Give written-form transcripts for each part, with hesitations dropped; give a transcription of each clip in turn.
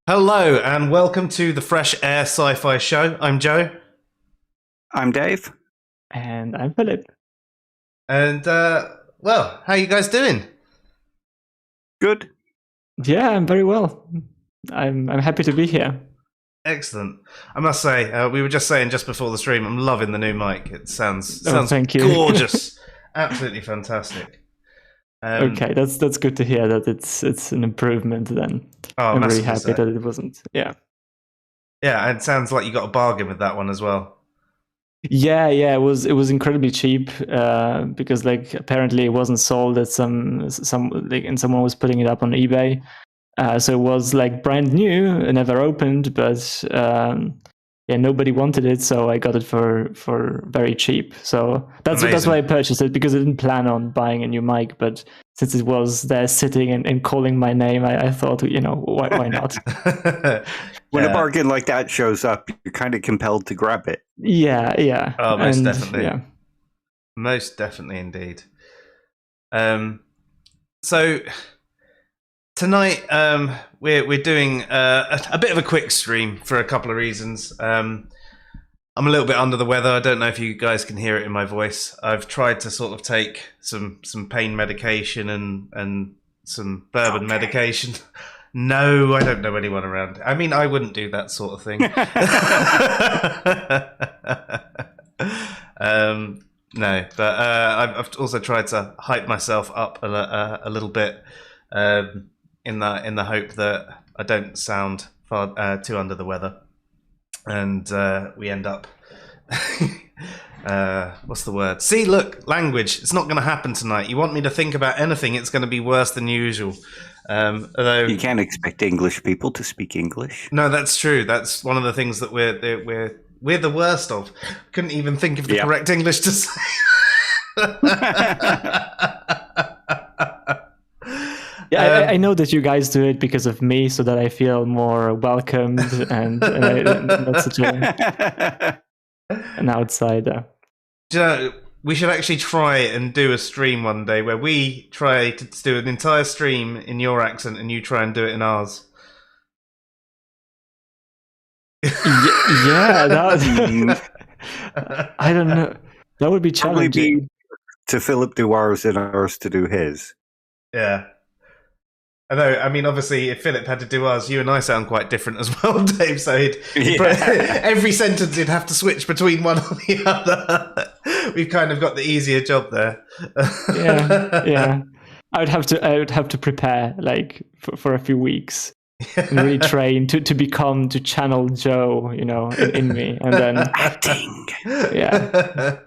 Hello and welcome to the Fresh Air Sci-Fi Show. I'm Joe. I'm Dave. And I'm Philip. And, well, how you guys doing? Good. Yeah, I'm very well. I'm happy to be here. Excellent. I must say, we were just saying just before the stream, I'm loving the new mic. It sounds thank you. gorgeous. Absolutely fantastic. Okay, that's good to hear that it's an improvement then. I'm very happy that it wasn't. Yeah. Yeah, and it sounds like you got a bargain with that one as well. Yeah, it was incredibly cheap because apparently it wasn't sold at some and someone was putting it up on eBay. So it was brand new, never opened, but nobody wanted it, so I got it for very cheap. So that's why I purchased it, because I didn't plan on buying a new mic, but since it was there sitting and calling my name, I thought, why not? When a bargain like that shows up, you're kind of compelled to grab it. Yeah. Oh, most definitely. Yeah. Most definitely indeed. So tonight we're doing a bit of a quick stream for a couple of reasons. I'm a little bit under the weather. I don't know if you guys can hear it in my voice. I've tried to sort of take some pain medication and some bourbon medication. No, I don't know anyone around. I mean, I wouldn't do that sort of thing. No, but I've also tried to hype myself up a little bit in the hope that I don't sound too under the weather, and we end up what's the word? See, look, language. It's not going to happen tonight. You want me to think about anything, it's going to be worse than usual. Although you can't expect English people to speak English. No, that's true. That's one of the things that we're the worst of. Couldn't even think of the correct English to say. I know that you guys do it because of me, so that I feel more welcomed and not such an outsider. We should actually try and do a stream one day where we try to do an entire stream in your accent and you try and do it in ours. Yeah, I don't know. That would be challenging. Be to Philip do ours and ours to do his. Yeah. I know. I mean, obviously, if Philip had to do ours, you and I sound quite different as well, Dave. So every sentence he'd have to switch between one or the other. We've kind of got the easier job there. Yeah. I would have to prepare for a few weeks and really train to channel Joe, in me, and then acting. Yeah.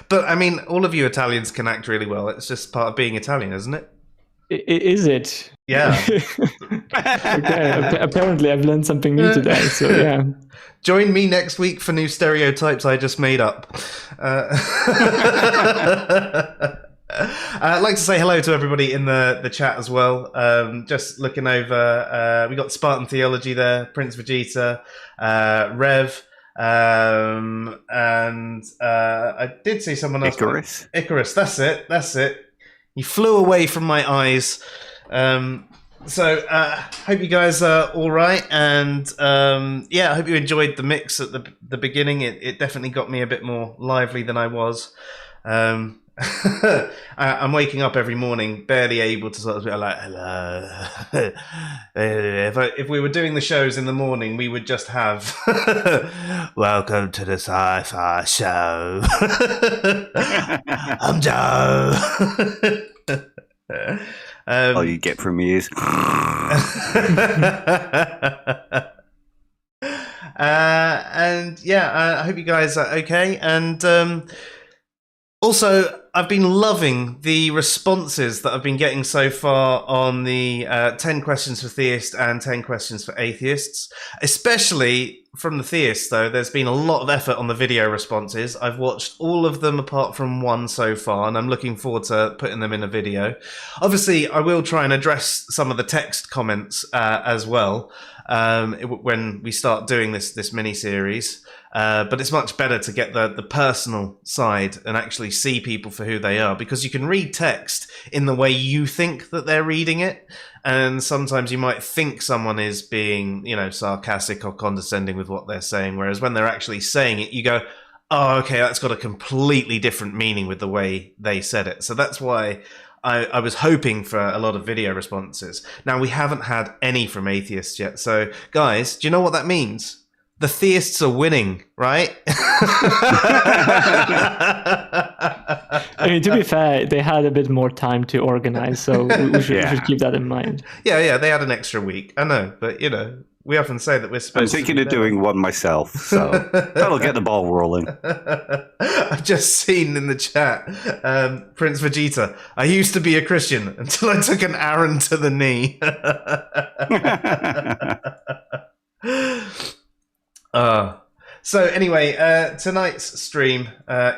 But I mean, all of you Italians can act really well. It's just part of being Italian, isn't it? Is it? Yeah. Okay. Apparently, I've learned something new today. So yeah. Join me next week for new stereotypes I just made up. I'd like to say hello to everybody in the chat as well. Just looking over, we got Spartan Theology there, Prince Vegeta, Rev, and I did see someone else. Icarus, that's it. He flew away from my eyes. So hope you guys are all right, and I hope you enjoyed the mix at the beginning. It definitely got me a bit more lively than I was. I'm waking up every morning barely able to sort of be like, hello. If we were doing the shows in the morning, we would just have welcome to the Sci-Fi Show. I'm Joe. All you get from me is and I hope you guys are okay. And also, I've been loving the responses that I've been getting so far on the 10 questions for theists and 10 questions for atheists, especially from the theists, though, there's been a lot of effort on the video responses. I've watched all of them apart from one so far, and I'm looking forward to putting them in a video. Obviously, I will try and address some of the text comments as well when we start doing this mini-series. But it's much better to get the personal side and actually see people for who they are, because you can read text in the way you think that they're reading it. And sometimes you might think someone is being, sarcastic or condescending with what they're saying. Whereas when they're actually saying it, you go, oh, okay, that's got a completely different meaning with the way they said it. So that's why I was hoping for a lot of video responses. Now, we haven't had any from atheists yet. So, guys, do you know what that means? The theists are winning, right? I mean, to be fair, they had a bit more time to organize, so we should keep that in mind. Yeah, they had an extra week. I know, but, we often say that we're supposed I'm thinking of doing one myself, so that'll get the ball rolling. I've just seen in the chat, Prince Vegeta, I used to be a Christian until I took an Aaron to the knee. So anyway, tonight's stream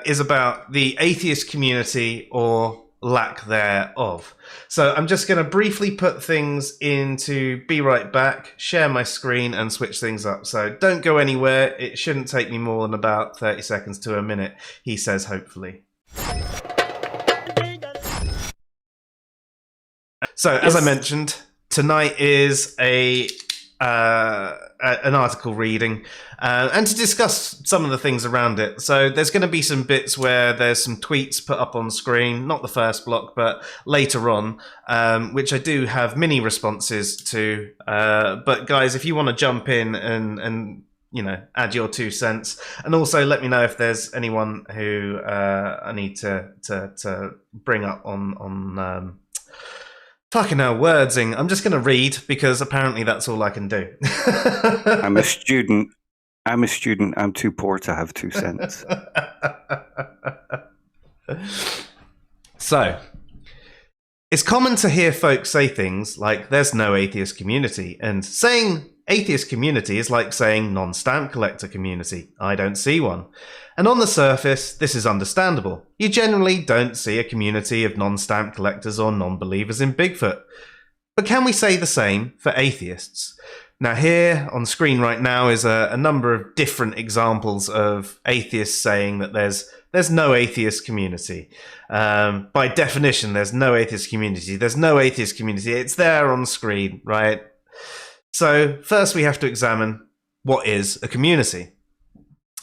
is about the atheist community, or lack thereof. So I'm just going to briefly put things into Be Right Back, share my screen and switch things up. So don't go anywhere. It shouldn't take me more than about 30 seconds to a minute, he says, hopefully. So as I mentioned, tonight is an article reading and to discuss some of the things around it. So there's going to be some bits where there's some tweets put up on screen, not the first block, but later on, which I do have mini responses to. But guys, if you want to jump in and add your 2 cents, and also let me know if there's anyone who I need to bring up on fucking hell, wordsing. I'm just going to read, because apparently that's all I can do. I'm a student. I'm too poor to have 2 cents. So, it's common to hear folks say things like, there's no atheist community, and saying atheist community is like saying non-stamp collector community. I don't see one. And on the surface, this is understandable. You generally don't see a community of non-stamp collectors or non-believers in Bigfoot. But can we say the same for atheists? Now here on screen right now is a number of different examples of atheists saying that there's no atheist community. By definition, there's no atheist community. There's no atheist community. It's there on screen, right? So first we have to examine, what is a community?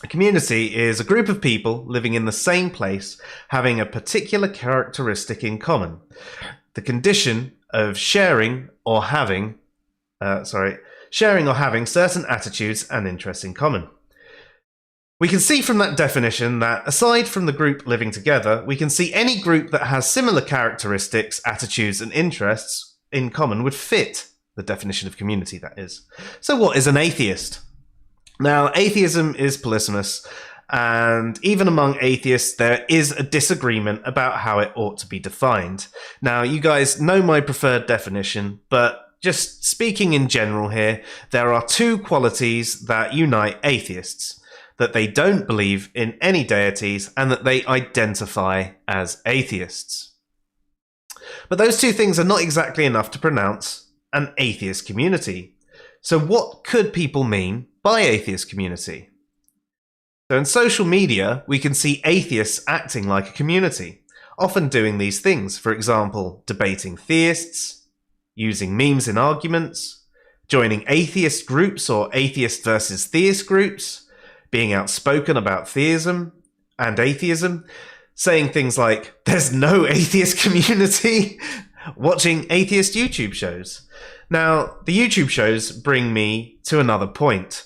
A community is a group of people living in the same place, having a particular characteristic in common. The condition of sharing or having certain attitudes and interests in common. We can see from that definition that, aside from the group living together, we can see any group that has similar characteristics, attitudes, and interests in common would fit the definition of community, that is. So what is an atheist? Now, atheism is polysemous, and even among atheists, there is a disagreement about how it ought to be defined. Now, you guys know my preferred definition, but just speaking in general here, there are 2 qualities that unite atheists: that they don't believe in any deities and that they identify as atheists. But those 2 things are not exactly enough to pronounce an atheist community. So what could people mean by atheist community? So in social media, we can see atheists acting like a community, often doing these things. For example, debating theists, using memes in arguments, joining atheist groups or atheist versus theist groups, being outspoken about theism and atheism, saying things like, there's no atheist community, watching atheist YouTube shows. Now, the YouTube shows bring me to another point.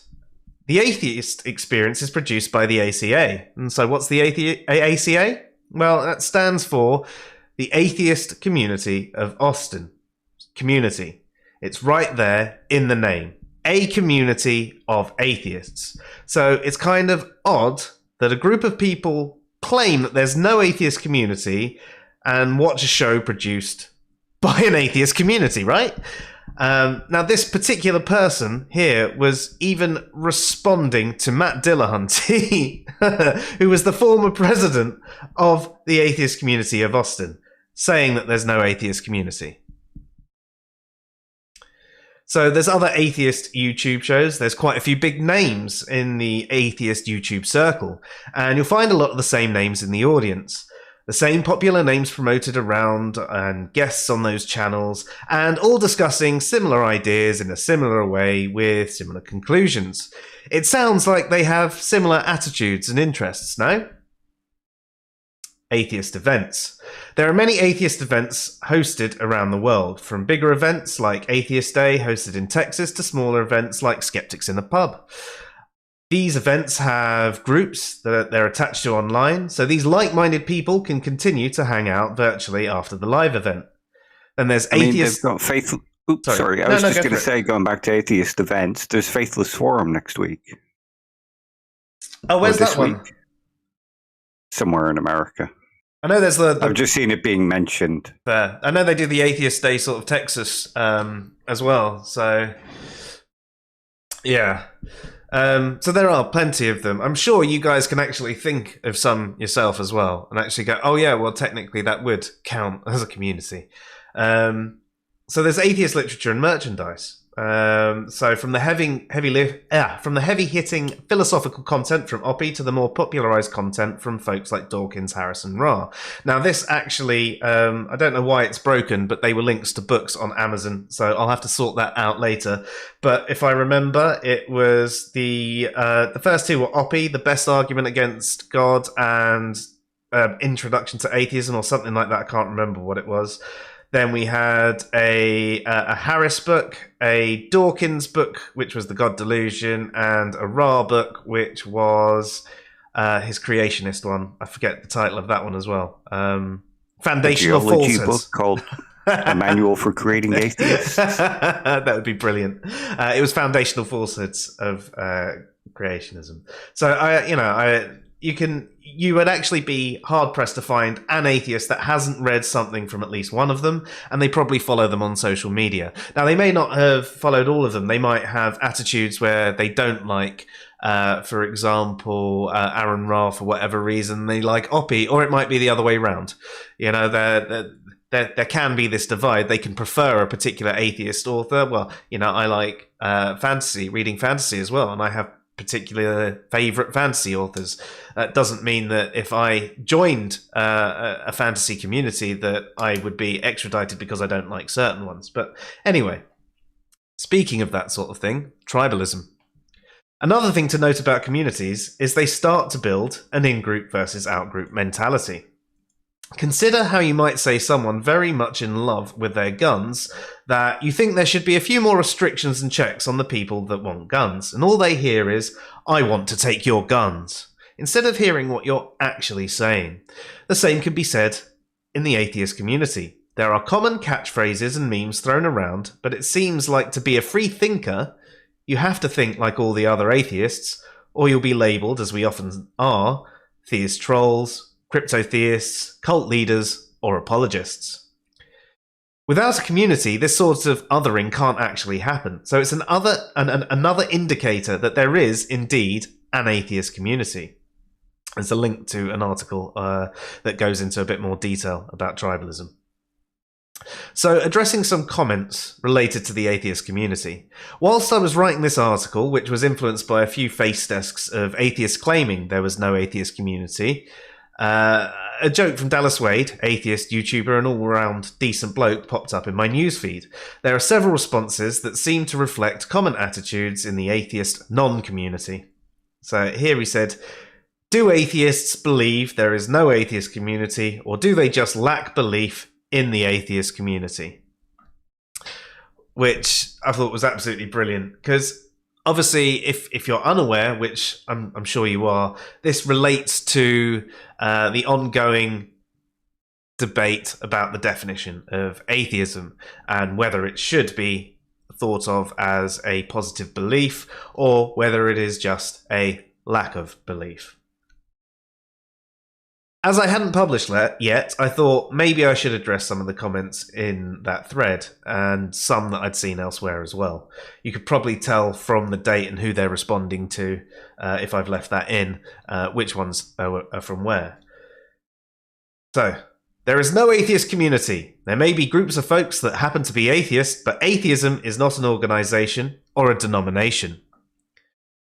The atheist experience is produced by the ACA. And so what's the ACA? Well, that stands for the Atheist Community of Austin. Community. It's right there in the name. A community of atheists. So it's kind of odd that a group of people claim that there's no atheist community and watch a show produced by an atheist community, right? Now, this particular person here was even responding to Matt Dillahunty, who was the former president of the atheist community of Austin, saying that there's no atheist community. So there's other atheist YouTube shows. There's quite a few big names in the atheist YouTube circle, and you'll find a lot of the same names in the audience. The same popular names promoted around and guests on those channels, and all discussing similar ideas in a similar way with similar conclusions. It sounds like they have similar attitudes and interests, no? Atheist Events. There are many atheist events hosted around the world, from bigger events like Atheist Day hosted in Texas to smaller events like Skeptics in the Pub. These events have groups that they're attached to online, so these like-minded people can continue to hang out virtually after the live event. Then there's atheist... they've got faithful... Oops, sorry. I was just going to say, going back to Atheist Events, there's Faithless Forum next week. Oh, where's that one? Week. Somewhere in America. I know there's the I've just seen it being mentioned. There. I know they do the Atheist Day sort of Texas as well. So, yeah. So there are plenty of them. I'm sure you guys can actually think of some yourself as well and actually go, oh yeah, well technically that would count as a community. So there's atheist literature and merchandise. So from the heavy hitting philosophical content from Oppie to the more popularized content from folks like Dawkins, Harris, and Ra. Now this actually, I don't know why it's broken, but they were links to books on Amazon, so I'll have to sort that out later. But if I remember, it was the first two were Oppie, The Best Argument Against God, and Introduction to Atheism, or something like that. I can't remember what it was. Then we had a Harris book, a Dawkins book, which was The God Delusion, and a Ra book, which was his creationist one. I forget the title of that one as well. Foundational Falsehoods. A book called A Manual for Creating Atheists. That would be brilliant. It was Foundational Falsehoods of Creationism. So you would actually be hard pressed to find an atheist that hasn't read something from at least one of them, and they probably follow them on social media. Now, they may not have followed all of them. They might have attitudes where they don't like, for example, Aaron Ra for whatever reason. They like Oppie, or it might be the other way around. You know, there can be this divide. They can prefer a particular atheist author. Well, you know, I like reading fantasy as well, and I have particular favorite fantasy authors. That doesn't mean that if I joined a fantasy community that I would be extradited because I don't like certain ones. But anyway, speaking of that sort of thing, tribalism. Another thing to note about communities is they start to build an in-group versus out-group mentality. Consider how you might say someone very much in love with their guns that you think there should be a few more restrictions and checks on the people that want guns, and all they hear is, I want to take your guns, instead of hearing what you're actually saying. The same can be said in the atheist community. There are common catchphrases and memes thrown around, but it seems like to be a free thinker, you have to think like all the other atheists, or you'll be labelled, as we often are, theist trolls, crypto-theists, cult leaders, or apologists. Without a community, this sort of othering can't actually happen. So it's another indicator that there is indeed an atheist community. There's a link to an article that goes into a bit more detail about tribalism. So, addressing some comments related to the atheist community. Whilst I was writing this article, which was influenced by a few face desks of atheists claiming there was no atheist community, a joke from Dallas Wade, atheist YouTuber and all-round decent bloke, popped up in my newsfeed. There are several responses that seem to reflect common attitudes in the atheist non-community. So here he said, do atheists believe there is no atheist community, or do they just lack belief in the atheist community? Which I thought was absolutely brilliant, because obviously, if you're unaware, which I'm sure you are, this relates to the ongoing debate about the definition of atheism and whether it should be thought of as a positive belief or whether it is just a lack of belief. As I hadn't published that yet, I thought maybe I should address some of the comments in that thread and some that I'd seen elsewhere as well. You could probably tell from the date and who they're responding to, if I've left that in, which ones are from where. So, there is no atheist community. There may be groups of folks that happen to be atheists, but atheism is not an organization or a denomination.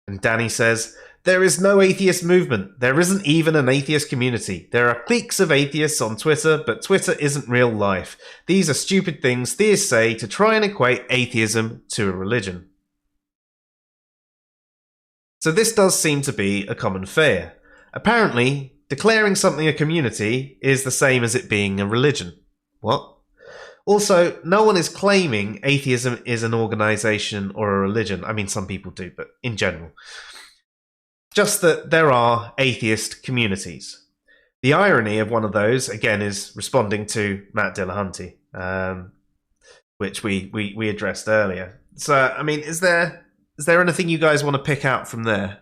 And Danny says, there is no atheist movement. There isn't even an atheist community. There are cliques of atheists on Twitter, but Twitter isn't real life. These are stupid things theists say to try and equate atheism to a religion. So this does seem to be a common fear. Apparently, declaring something a community is the same as it being a religion. What? Also, no one is claiming atheism is an organization or a religion. I mean, some people do, but in general. Just that there are atheist communities. The irony of one of those, again, is responding to Matt Dillahunty, which we addressed earlier. So, I mean, is there anything you guys want to pick out from there?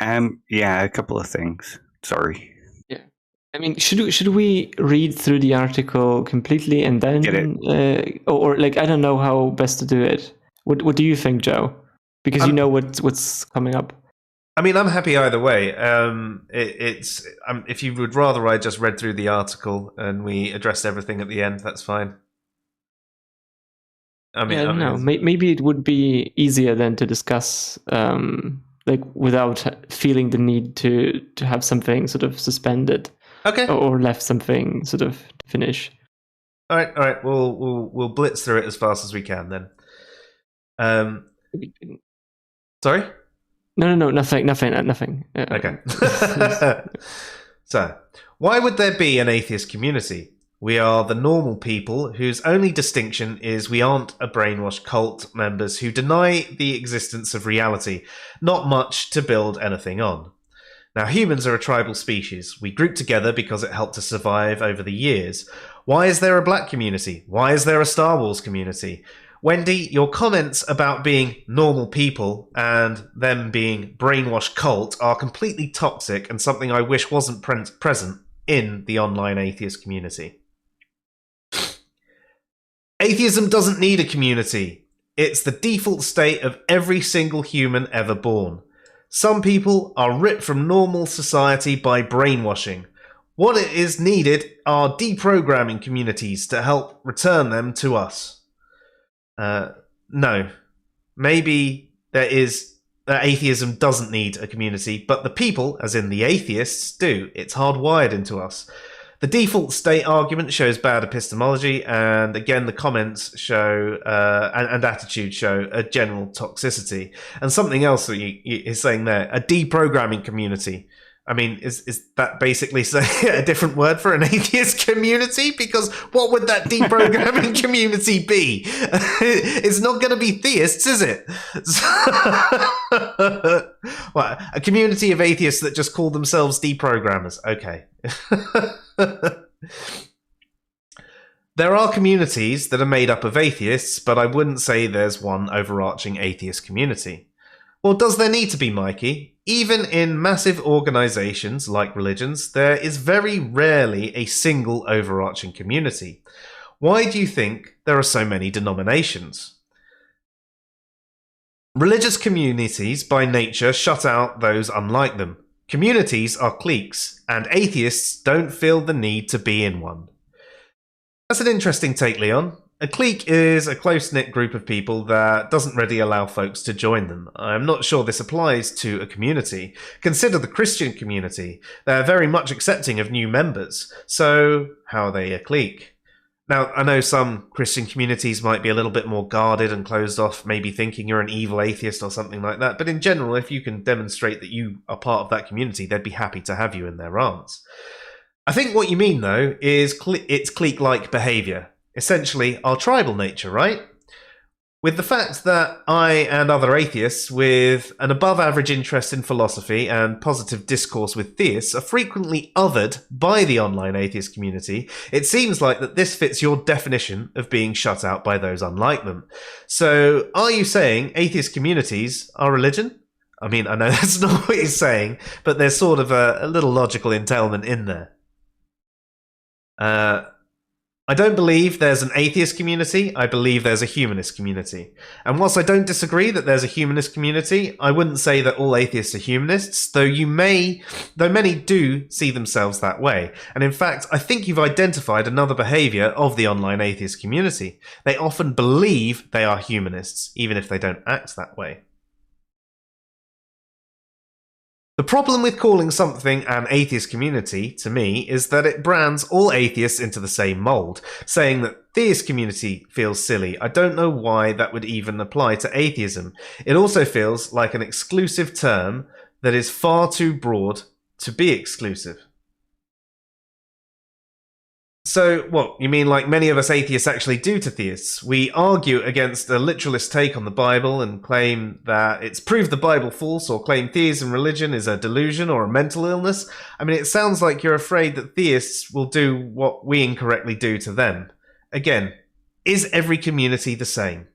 Yeah, a couple of things. Sorry. Yeah, I mean, should we read through the article completely and then Get it? Or like, I don't know how best to do it. What do you think, Joe? Because you know what's coming up. I mean, I'm happy either way. If you would rather I just read through the article and we addressed everything at the end, that's fine. I mean, I don't know. Maybe it would be easier then to discuss, like without feeling the need to have something sort of suspended, okay, or left something sort of to finish. All right. We'll blitz through it as fast as we can then. Sorry? No, nothing. Okay. So, why would there be an atheist community? We are the normal people whose only distinction is we aren't a brainwashed cult members who deny the existence of reality. Not much to build anything on. Now, humans are a tribal species. We group together because it helped us survive over the years. Why is there a black community? Why is there a Star Wars community? Wendy, your comments about being normal people and them being brainwashed cult are completely toxic and something I wish wasn't present in the online atheist community. Atheism doesn't need a community. It's the default state of every single human ever born. Some people are ripped from normal society by brainwashing. What it is needed are deprogramming communities to help return them to us. No. Maybe there is atheism doesn't need a community, but the people, as in the atheists, do. It's hardwired into us. The default state argument shows bad epistemology, and again, the comments show and attitude show a general toxicity. And something else that is saying there, a deprogramming community. I mean, is that basically a different word for an atheist community? Because what would that deprogramming community be? It's not going to be theists, is it? Well, a community of atheists that just call themselves deprogrammers. Okay. There are communities that are made up of atheists, but I wouldn't say there's one overarching atheist community. Well, does there need to be, Mikey? Even in massive organizations like religions, there is very rarely a single overarching community. Why do you think there are so many denominations? Religious communities, by nature, shut out those unlike them. Communities are cliques, and atheists don't feel the need to be in one. That's an interesting take, Leon. A clique is a close-knit group of people that doesn't really allow folks to join them. I'm not sure this applies to a community. Consider the Christian community. They're very much accepting of new members. So, how are they a clique? Now, I know some Christian communities might be a little bit more guarded and closed off, maybe thinking you're an evil atheist or something like that, but in general, if you can demonstrate that you are part of that community, they'd be happy to have you in their ranks. I think what you mean, though, is it's clique-like behaviour. Essentially, our tribal nature, right? With the fact that I and other atheists with an above-average interest in philosophy and positive discourse with theists are frequently othered by the online atheist community, it seems like that this fits your definition of being shut out by those unlike them. So, are you saying atheist communities are religion? I mean, I know that's not what he's saying, but there's sort of a little logical entailment in there. I don't believe there's an atheist community. I believe there's a humanist community. And whilst I don't disagree that there's a humanist community, I wouldn't say that all atheists are humanists, though many do see themselves that way. And in fact, I think you've identified another behavior of the online atheist community. They often believe they are humanists, even if they don't act that way. The problem with calling something an atheist community, to me, is that it brands all atheists into the same mould, saying that theist community feels silly. I don't know why that would even apply to atheism. It also feels like an exclusive term that is far too broad to be exclusive. So, what, you mean like many of us atheists actually do to theists? We argue against a literalist take on the Bible and claim that it's proved the Bible false, or claim theism religion is a delusion or a mental illness? I mean, it sounds like you're afraid that theists will do what we incorrectly do to them. Again, is every community the same?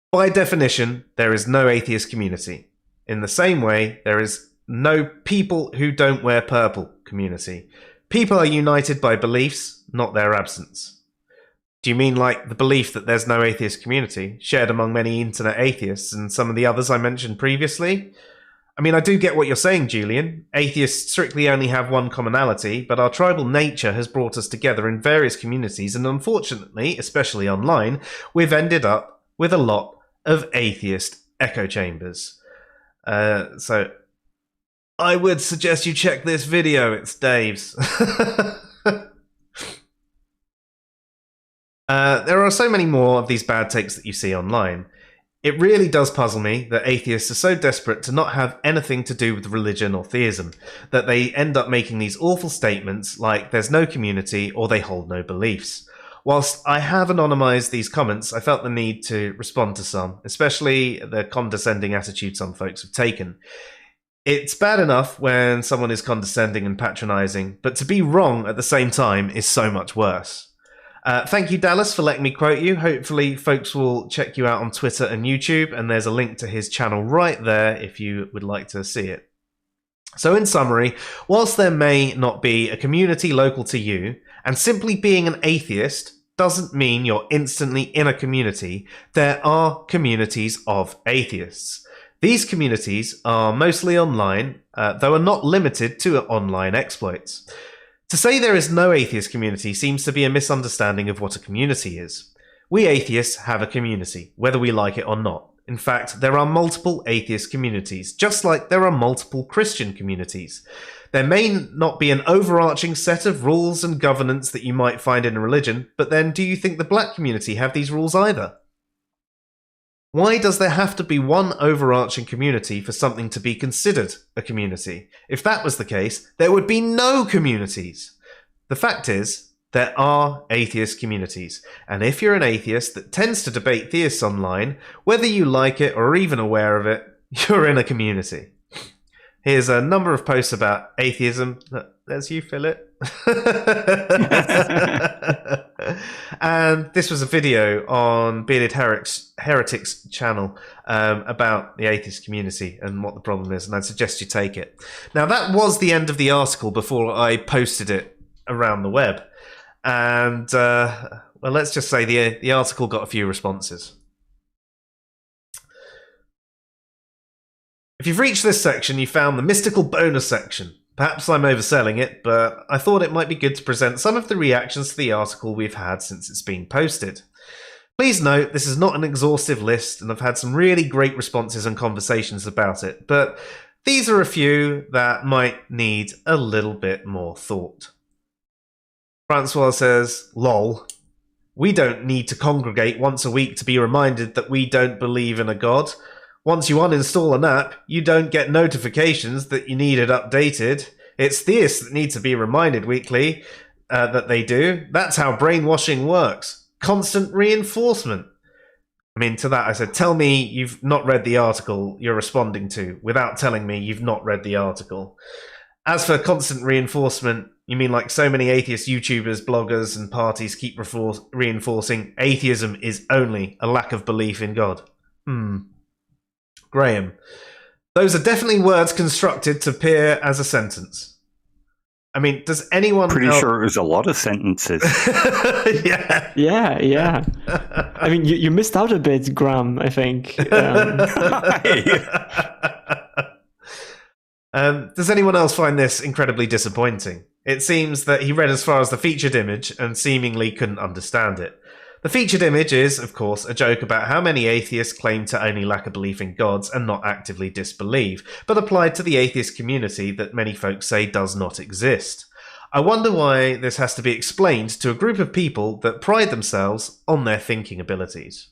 By definition, there is no atheist community. In the same way, there is no people who don't wear purple community. People are united by beliefs, not their absence. Do you mean like the belief that there's no atheist community, shared among many internet atheists and some of the others I mentioned previously? I mean, I do get what you're saying, Julian. Atheists strictly only have one commonality, but our tribal nature has brought us together in various communities, and unfortunately, especially online, we've ended up with a lot of atheist echo chambers. So I would suggest you check this video. It's Dave's. There are so many more of these bad takes that you see online. It really does puzzle me that atheists are so desperate to not have anything to do with religion or theism that they end up making these awful statements like there's no community or they hold no beliefs. Whilst I have anonymised these comments, I felt the need to respond to some, especially the condescending attitude some folks have taken. It's bad enough when someone is condescending and patronising, but to be wrong at the same time is so much worse. Thank you, Dallas, for letting me quote you. Hopefully folks will check you out on Twitter and YouTube, and there's a link to his channel right there if you would like to see it. So in summary, whilst there may not be a community local to you, and simply being an atheist doesn't mean you're instantly in a community, there are communities of atheists. These communities are mostly online, though are not limited to online exploits. To say there is no atheist community seems to be a misunderstanding of what a community is. We atheists have a community, whether we like it or not. In fact, there are multiple atheist communities, just like there are multiple Christian communities. There may not be an overarching set of rules and governance that you might find in a religion, but then do you think the black community have these rules either? Why does there have to be one overarching community for something to be considered a community? If that was the case, there would be no communities. The fact is, there are atheist communities, and if you're an atheist that tends to debate theists online, whether you like it or are even aware of it, you're in a community. Here's a number of posts about atheism. There's you, Philip. And this was a video on Bearded Heretics channel about the atheist community and what the problem is, and I'd suggest you take it. Now, that was the end of the article before I posted it around the web. And, well, let's just say the article got a few responses. If you've reached this section, you found the mystical bonus section. Perhaps I'm overselling it, but I thought it might be good to present some of the reactions to the article we've had since it's been posted. Please note, this is not an exhaustive list, and I've had some really great responses and conversations about it, but these are a few that might need a little bit more thought. Francois says, lol, we don't need to congregate once a week to be reminded that we don't believe in a god. Once you uninstall an app, you don't get notifications that you need it updated. It's theists that need to be reminded weekly that they do. That's how brainwashing works. Constant reinforcement. I mean, to that I said, tell me you've not read the article you're responding to without telling me you've not read the article. As for constant reinforcement, You mean like so many atheist YouTubers, bloggers, and parties keep reinforcing atheism is only a lack of belief in God? Graham. Those are definitely words constructed to appear as a sentence. I mean, does anyone... Pretty sure there's a lot of sentences. Yeah. Yeah. I mean, you missed out a bit, Graham, I think. Does anyone else find this incredibly disappointing? It seems that he read as far as the featured image and seemingly couldn't understand it. The featured image is, of course, a joke about how many atheists claim to only lack a belief in gods and not actively disbelieve, but applied to the atheist community that many folks say does not exist. I wonder why this has to be explained to a group of people that pride themselves on their thinking abilities.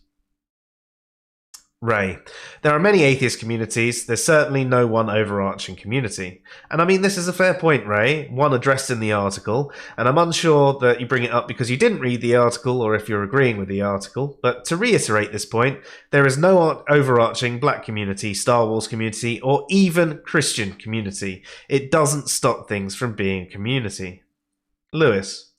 Ray. There are many atheist communities. There's certainly no one overarching community. And I mean, this is a fair point, Ray, one addressed in the article, and I'm unsure that you bring it up because you didn't read the article or if you're agreeing with the article, but to reiterate this point, there is no overarching black community, Star Wars community, or even Christian community. It doesn't stop things from being a community. Lewis.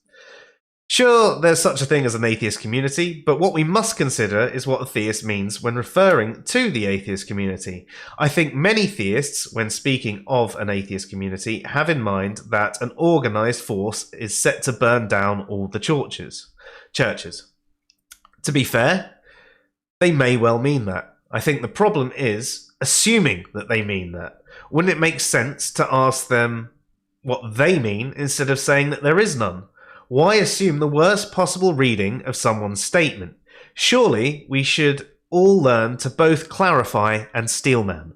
Sure, there's such a thing as an atheist community, but what we must consider is what a theist means when referring to the atheist community. I think many theists, when speaking of an atheist community, have in mind that an organised force is set to burn down all the churches. To be fair, they may well mean that. I think the problem is assuming that they mean that. Wouldn't it make sense to ask them what they mean instead of saying that there is none? Why assume the worst possible reading of someone's statement? Surely we should all learn to both clarify and steelman.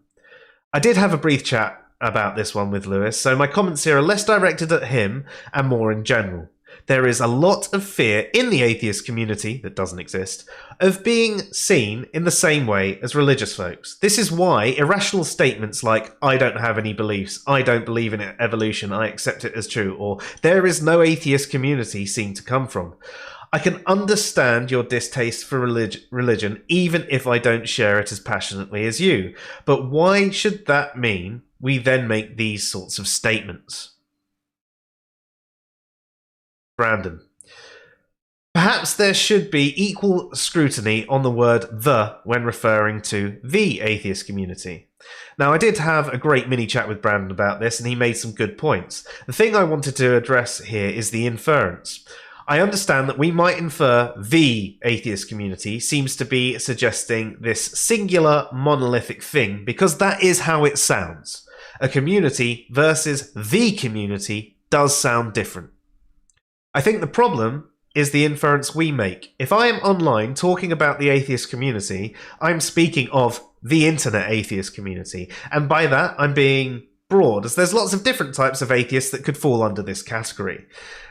I did have a brief chat about this one with Lewis, so my comments here are less directed at him and more in general. There is a lot of fear in the atheist community, that doesn't exist, of being seen in the same way as religious folks. This is why irrational statements like, I don't have any beliefs, I don't believe in evolution, I accept it as true, or there is no atheist community seem to come from. I can understand your distaste for religion, even if I don't share it as passionately as you. But why should that mean we then make these sorts of statements? Brandon. Perhaps there should be equal scrutiny on the word the when referring to the atheist community. Now, I did have a great mini chat with Brandon about this, and he made some good points. The thing I wanted to address here is the inference. I understand that we might infer the atheist community seems to be suggesting this singular monolithic thing because that is how it sounds. A community versus the community does sound different. I think the problem is the inference we make. If I am online talking about the atheist community, I'm speaking of the internet atheist community. And by that, I'm being broad, as there's lots of different types of atheists that could fall under this category.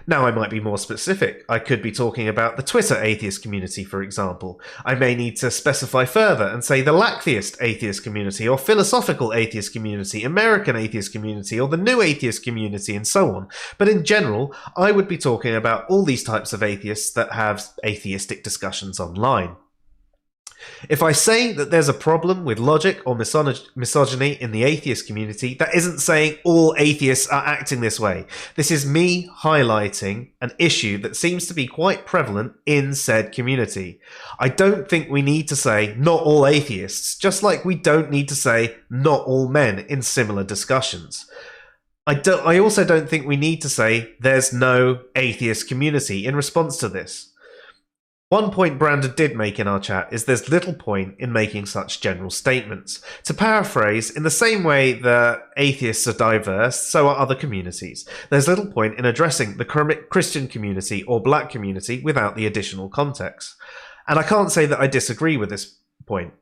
Now, I might be more specific. I could be talking about the Twitter atheist community, for example. I may need to specify further and say the Lacktheist atheist community, or philosophical atheist community, American atheist community, or the new atheist community, and so on. But in general, I would be talking about all these types of atheists that have atheistic discussions online. If I say that there's a problem with logic or misogyny in the atheist community, that isn't saying all atheists are acting this way. This is me highlighting an issue that seems to be quite prevalent in said community. I don't think we need to say not all atheists, just like we don't need to say not all men in similar discussions. I also don't think we need to say there's no atheist community in response to this. One point Brandon did make in our chat is there's little point in making such general statements. To paraphrase, in the same way that atheists are diverse, so are other communities. There's little point in addressing the Christian community or black community without the additional context. And I can't say that I disagree with this point.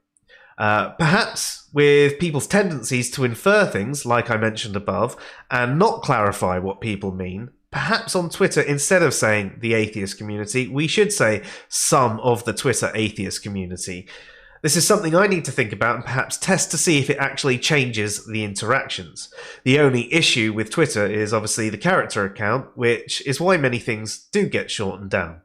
Perhaps with people's tendencies to infer things, like I mentioned above, and not clarify what people mean, perhaps on Twitter, instead of saying the atheist community, we should say some of the Twitter atheist community. This is something I need to think about and perhaps test to see if it actually changes the interactions. The only issue with Twitter is obviously the character account, which is why many things do get shortened down.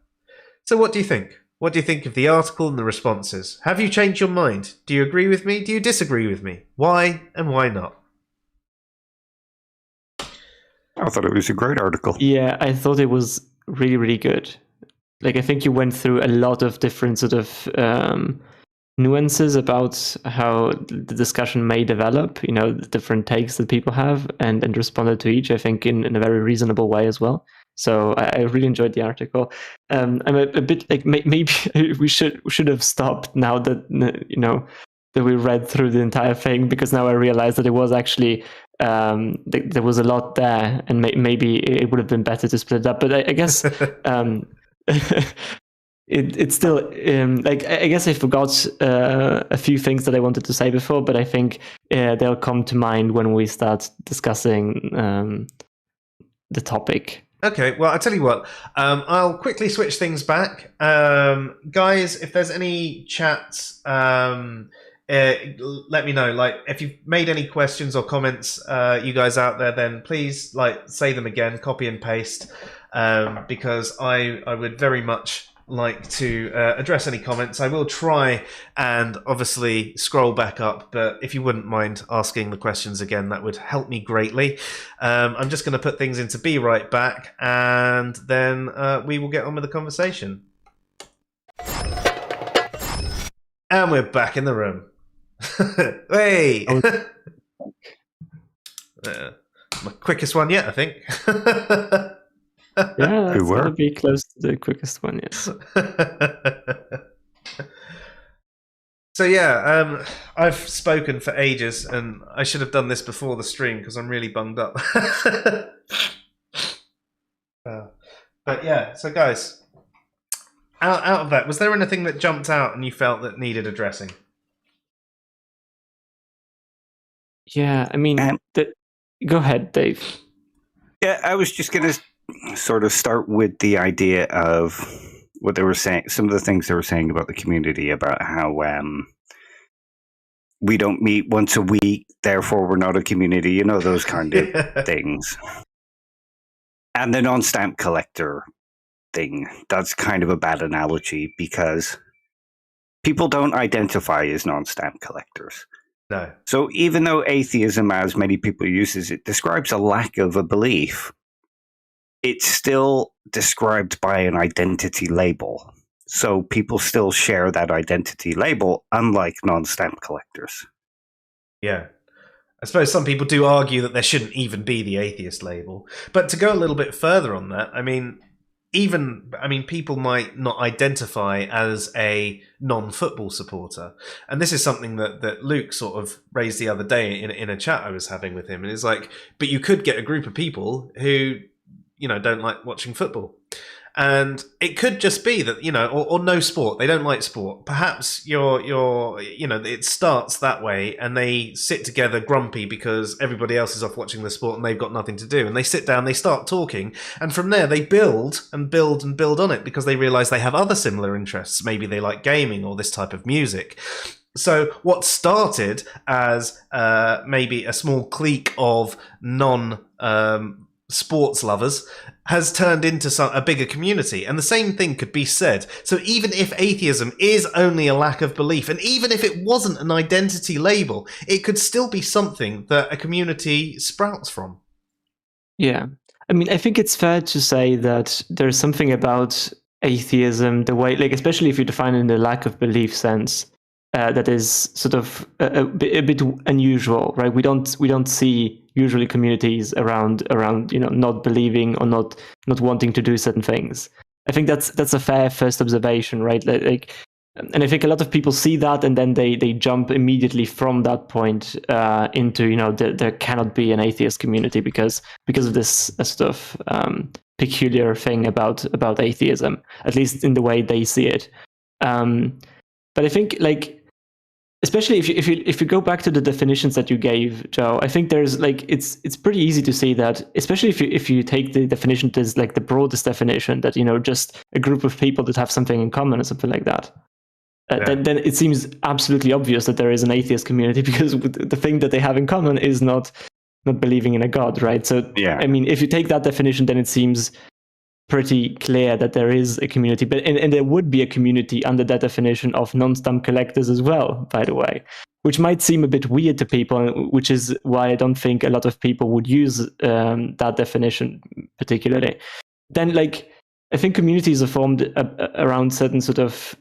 So what do you think? What do you think of the article and the responses? Have you changed your mind? Do you agree with me? Do you disagree with me? Why and why not? I thought it was a great article. Yeah, I thought it was really, really good. Like, I think you went through a lot of different sort of nuances about how the discussion may develop, the different takes that people have, and responded to each, I think, in a very reasonable way as well. So I really enjoyed the article. I'm a bit like, maybe we should have stopped now that, that we read through the entire thing, because now I realize that it was actually, there was a lot there, and maybe it would have been better to split it up. But I guess it's still, I guess I forgot a few things that I wanted to say before, but I think they'll come to mind when we start discussing the topic. Okay, well, I'll tell you what. I'll quickly switch things back. Guys, if there's any chats, let me know. Like, if you've made any questions or comments, you guys out there, then please, say them again, copy and paste, because I would very much like to address any comments. I will try and obviously scroll back up, but if you wouldn't mind asking the questions again, that would help me greatly. I'm just going to put things into Be Right Back, and then we will get on with the conversation. And we're back in the room. Hey! My quickest one yet, I think. Yeah, that's going to be close to the quickest one, yes. So yeah, I've spoken for ages, and I should have done this before the stream because I'm really bunged up. But yeah, so guys, out of that, was there anything that jumped out and you felt that needed addressing? Yeah, I mean, go ahead, Dave. Yeah, I was just going to sort of start with the idea of what they were saying, some of the things they were saying about the community, about how we don't meet once a week, therefore we're not a community, those kind of things. And the non-stamp collector thing, that's kind of a bad analogy, because people don't identify as non-stamp collectors. No. So even though atheism, as many people uses it, describes a lack of a belief, it's still described by an identity label. So people still share that identity label, unlike non-stamp collectors. Yeah. I suppose some people do argue that there shouldn't even be the atheist label. But to go a little bit further on that, people might not identify as a non-football supporter. And this is something that Luke sort of raised the other day in a chat I was having with him. And it's like, but you could get a group of people who, don't like watching football. And it could just be that, or no sport. They don't like sport. Perhaps it starts that way, and they sit together grumpy because everybody else is off watching the sport and they've got nothing to do. And they sit down, they start talking, and from there they build and build and build on it because they realize they have other similar interests. Maybe they like gaming or this type of music. So what started as maybe a small clique of sports lovers has turned into a bigger community, and the same thing could be said. So even if atheism is only a lack of belief, and even if it wasn't an identity label, it could still be something that a community sprouts from. Yeah. I mean, I think it's fair to say that there's something about atheism, the way, especially if you define it in the lack of belief sense, that is sort of a bit unusual, right? We don't see usually communities around not believing or not wanting to do certain things. I think that's a fair first observation, right? And I think a lot of people see that, and then they jump immediately from that point into there cannot be an atheist community because of this sort of peculiar thing about atheism, at least in the way they see it. But I think especially if you go back to the definitions that you gave, Joe, I think there's it's pretty easy to see that, especially if you take the definition as the broadest definition, that just a group of people that have something in common or something like that. Then it seems absolutely obvious that there is an atheist community, because the thing that they have in common is not believing in a god, right? So yeah. I mean, if you take that definition, then it seems pretty clear that there is a community, but and there would be a community under that definition of non-stump collectors as well, by the way, which might seem a bit weird to people, which is why I don't think a lot of people would use that definition particularly. Then, like, I think communities are formed around certain sort of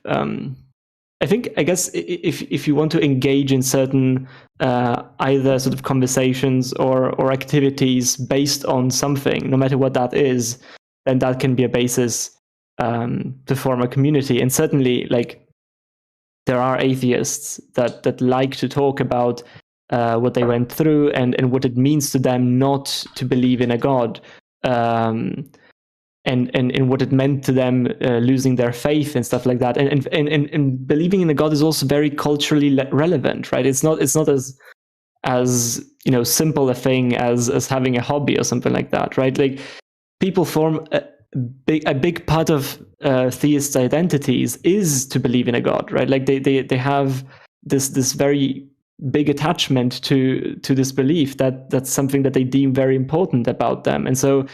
I guess if you want to engage in certain either sort of conversations or activities based on something, no matter what that is, then that can be a basis to form a community. And certainly, like, there are atheists that like to talk about what they went through and what it means to them not to believe in a god. And what it meant to them losing their faith and stuff like that, and believing in a god is also very culturally relevant, right? It's not as simple a thing as having a hobby or something like that, right? Like, people form a big part of theists' identities is to believe in a god, right? Like they have this very big attachment to this belief that's something that they deem very important about them, and so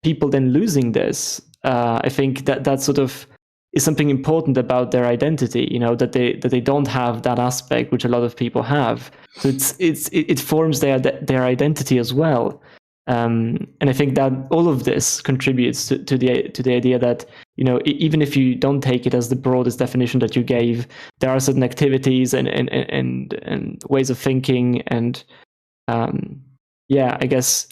people then losing this, I think that sort of is something important about their identity, that they don't have that aspect which a lot of people have. So it forms their identity as well, and I think that all of this contributes to the idea that even if you don't take it as the broadest definition that you gave, there are certain activities and ways of thinking and I guess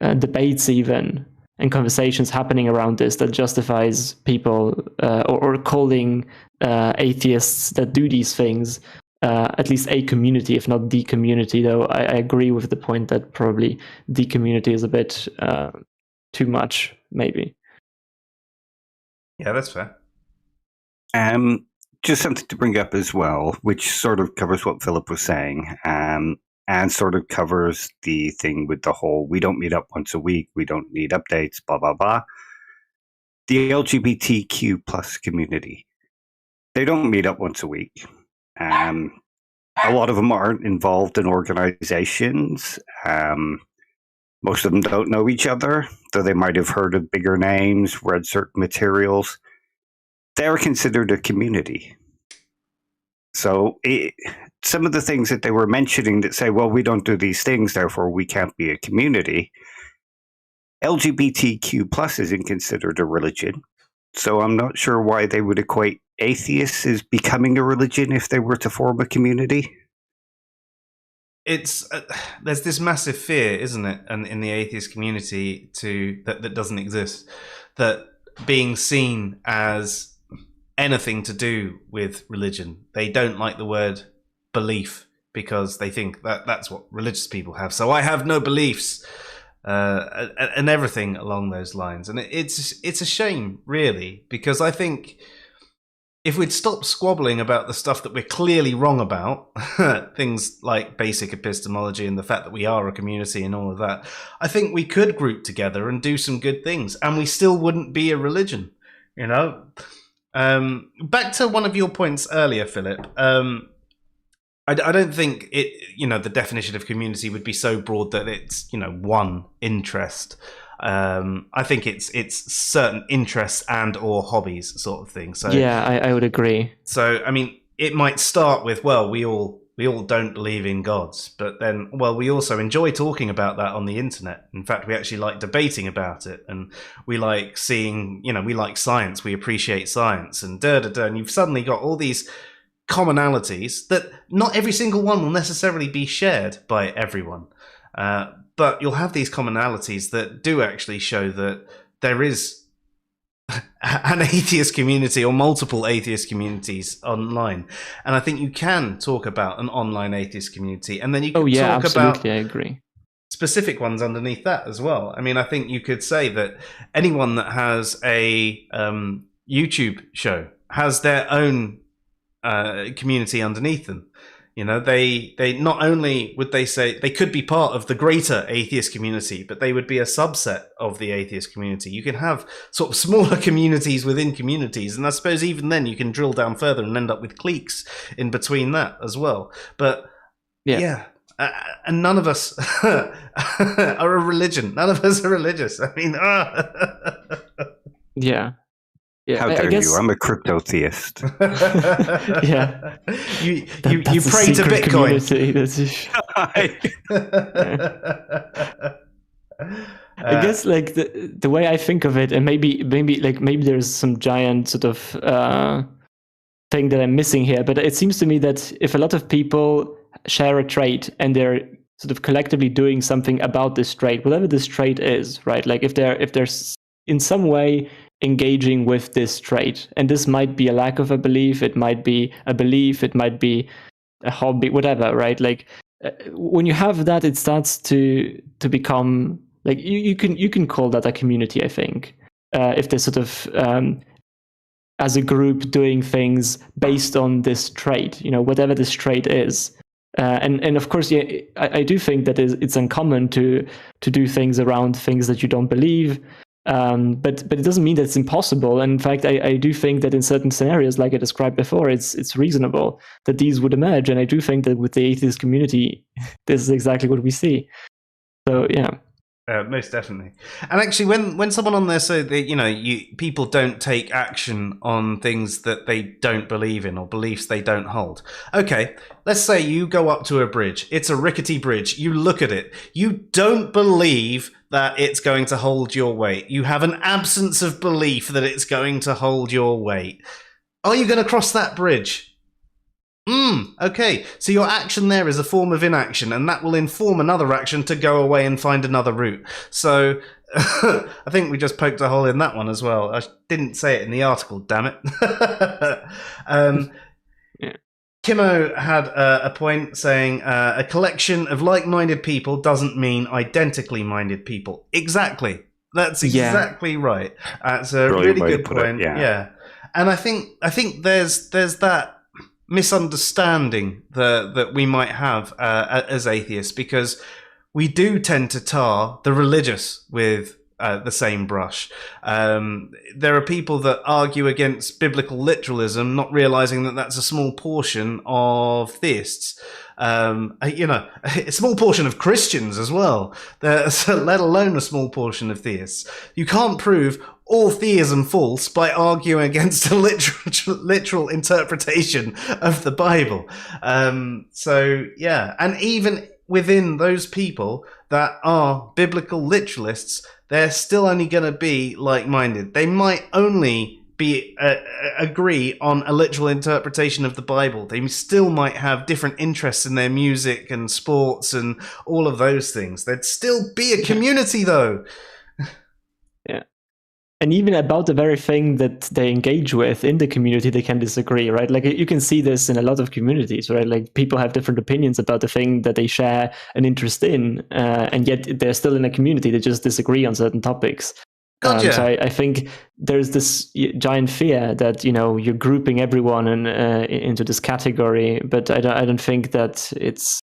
debates even, and conversations happening around this that justifies people or calling atheists that do these things at least a community, if not the community. Though I agree with the point that probably the community is a bit too much, maybe. Yeah, that's fair. Just something to bring up as well, which sort of covers what Philip was saying. And sort of covers the thing with the whole, we don't meet up once a week, we don't need updates, blah, blah, blah. The LGBTQ plus community, they don't meet up once a week. A lot of them aren't involved in organizations. Most of them don't know each other, though they might have heard of bigger names, read certain materials. They're considered a community. So some of the things that they were mentioning that say, well, we don't do these things, therefore we can't be a community. LGBTQ plus isn't considered a religion. So I'm not sure why they would equate atheists as becoming a religion if they were to form a community. It's there's this massive fear, isn't it, and in the atheist community that doesn't exist, that being seen as anything to do with religion. They don't like the word belief because they think that's what religious people have. So I have no beliefs, and everything along those lines. And it's a shame, really, because I think if we'd stop squabbling about the stuff that we're clearly wrong about, things like basic epistemology and the fact that we are a community and all of that, I think we could group together and do some good things, and we still wouldn't be a religion, Back to one of your points earlier, Philip. I don't think the definition of community would be so broad that it's one interest. I think it's certain interests and or hobbies sort of thing. So yeah, I would agree. So I mean, it might start with, well, we all don't believe in gods, but then, well, we also enjoy talking about that on the internet. In fact, we actually like debating about it, and we like seeing, we like science, we appreciate science, and and you've suddenly got all these commonalities that not every single one will necessarily be shared by everyone. But you'll have these commonalities that do actually show that there is an atheist community or multiple atheist communities online. And I think you can talk about an online atheist community, and then you can talk about I agree. specific ones underneath that as well. I mean, I think you could say that anyone that has a YouTube show has their own community underneath them. They not only would they say they could be part of the greater atheist community, but they would be a subset of the atheist community. You can have sort of smaller communities within communities, and I suppose even then you can drill down further and end up with cliques in between that as well. But yeah. And none of us are a religion. None of us are religious. I mean, Yeah. Yeah, How I dare guess, you? I'm a crypto theist. Yeah. you That's a pray to secret Bitcoin. community. I guess like the way I think of it, and maybe there's some giant sort of thing that I'm missing here, but it seems to me that if a lot of people share a trait and they're sort of collectively doing something about this trait, whatever this trait is, right? Like if they're in some way engaging with this trait, and this might be a lack of a belief, it might be a belief, it might be a hobby, whatever, right? Like when you have that, it starts to become like you can call that a community, I think, if they're sort of as a group doing things based on this trait, whatever this trait is. And of course, yeah, I do think that it's uncommon to do things around things that you don't believe. But it doesn't mean that it's impossible. And in fact, I do think that in certain scenarios, like I described before, it's reasonable that these would emerge. And I do think that with the atheist community, this is exactly what we see. So yeah. Most definitely. And actually, when someone on there said that people don't take action on things that they don't believe in or beliefs they don't hold. Okay, let's say you go up to a bridge. It's a rickety bridge. You look at it. You don't believe that it's going to hold your weight. You have an absence of belief that it's going to hold your weight. Are you going to cross that bridge? Okay, so your action there is a form of inaction, and that will inform another action to go away and find another route. So I think we just poked a hole in that one as well. I didn't say it in the article, damn it. Yeah. Kimo had a point saying a collection of like-minded people doesn't mean identically minded people. Exactly. That's exactly right. That's a Brilliant really good point. Yeah. And I think there's that misunderstanding that we might have as atheists, because we do tend to tar the religious with the same brush. There are people that argue against biblical literalism, not realizing that that's a small portion of theists. A small portion of Christians as well, let alone a small portion of theists. You can't prove all theism false by arguing against a literal interpretation of the Bible. So yeah, and even within those people that are biblical literalists, they're still only going to be like-minded. They might only be agree on a literal interpretation of the Bible. They still might have different interests in their music and sports and all of those things. There'd still be a community, though. Yeah. And even about the very thing that they engage with in the community, they can disagree, right? Like you can see this in a lot of communities, right? Like people have different opinions about the thing that they share an interest in, and yet they're still in a community. They just disagree on certain topics. Gotcha. So I think there's this giant fear that you're grouping everyone into this category, but I don't think that it's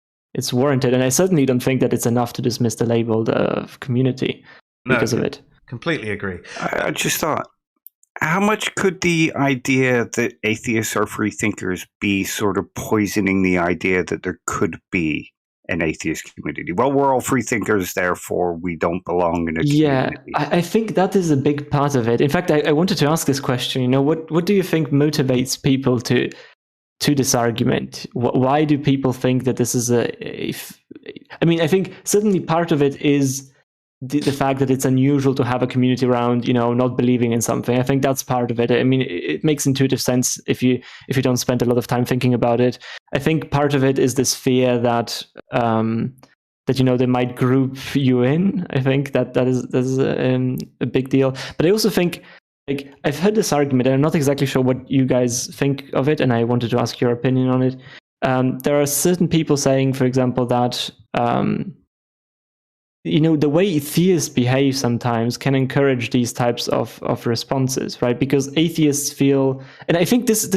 warranted, and I certainly don't think that it's enough to dismiss the label of community because of it. Completely agree. I just thought, how much could the idea that atheists are free thinkers be sort of poisoning the idea that there could be an atheist community? Well, we're all free thinkers, therefore we don't belong in a community. Yeah, I think that is a big part of it. In fact, I wanted to ask this question. What do you think motivates people to this argument? Why do people think that this is I think certainly part of it is the fact that it's unusual to have a community around, not believing in something. I think that's part of it. I mean, it makes intuitive sense if you don't spend a lot of time thinking about it. I think part of it is this fear that they might group you in. I think that is a big deal. But I also think, like, I've heard this argument, and I'm not exactly sure what you guys think of it, and I wanted to ask your opinion on it. There are certain people saying, for example, that the way theists behave sometimes can encourage these types of responses, right? Because atheists feel, and I think this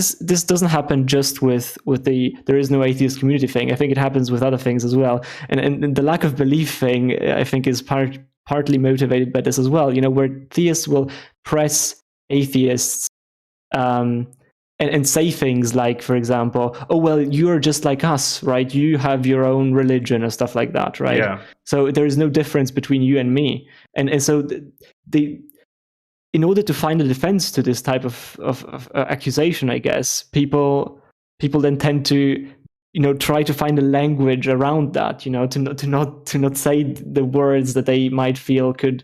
doesn't happen just with the there is no atheist community thing. I think it happens with other things as well. And the lack of belief thing, I think, is partly motivated by this as well. Where theists will press atheists and say things like, for example, oh, well, you're just like us, right? You have your own religion or stuff like that, right? Yeah. So there is no difference between you and me. And so in order to find a defense to this type of accusation, I guess, people then tend to, try to find a language around that, to not say the words that they might feel could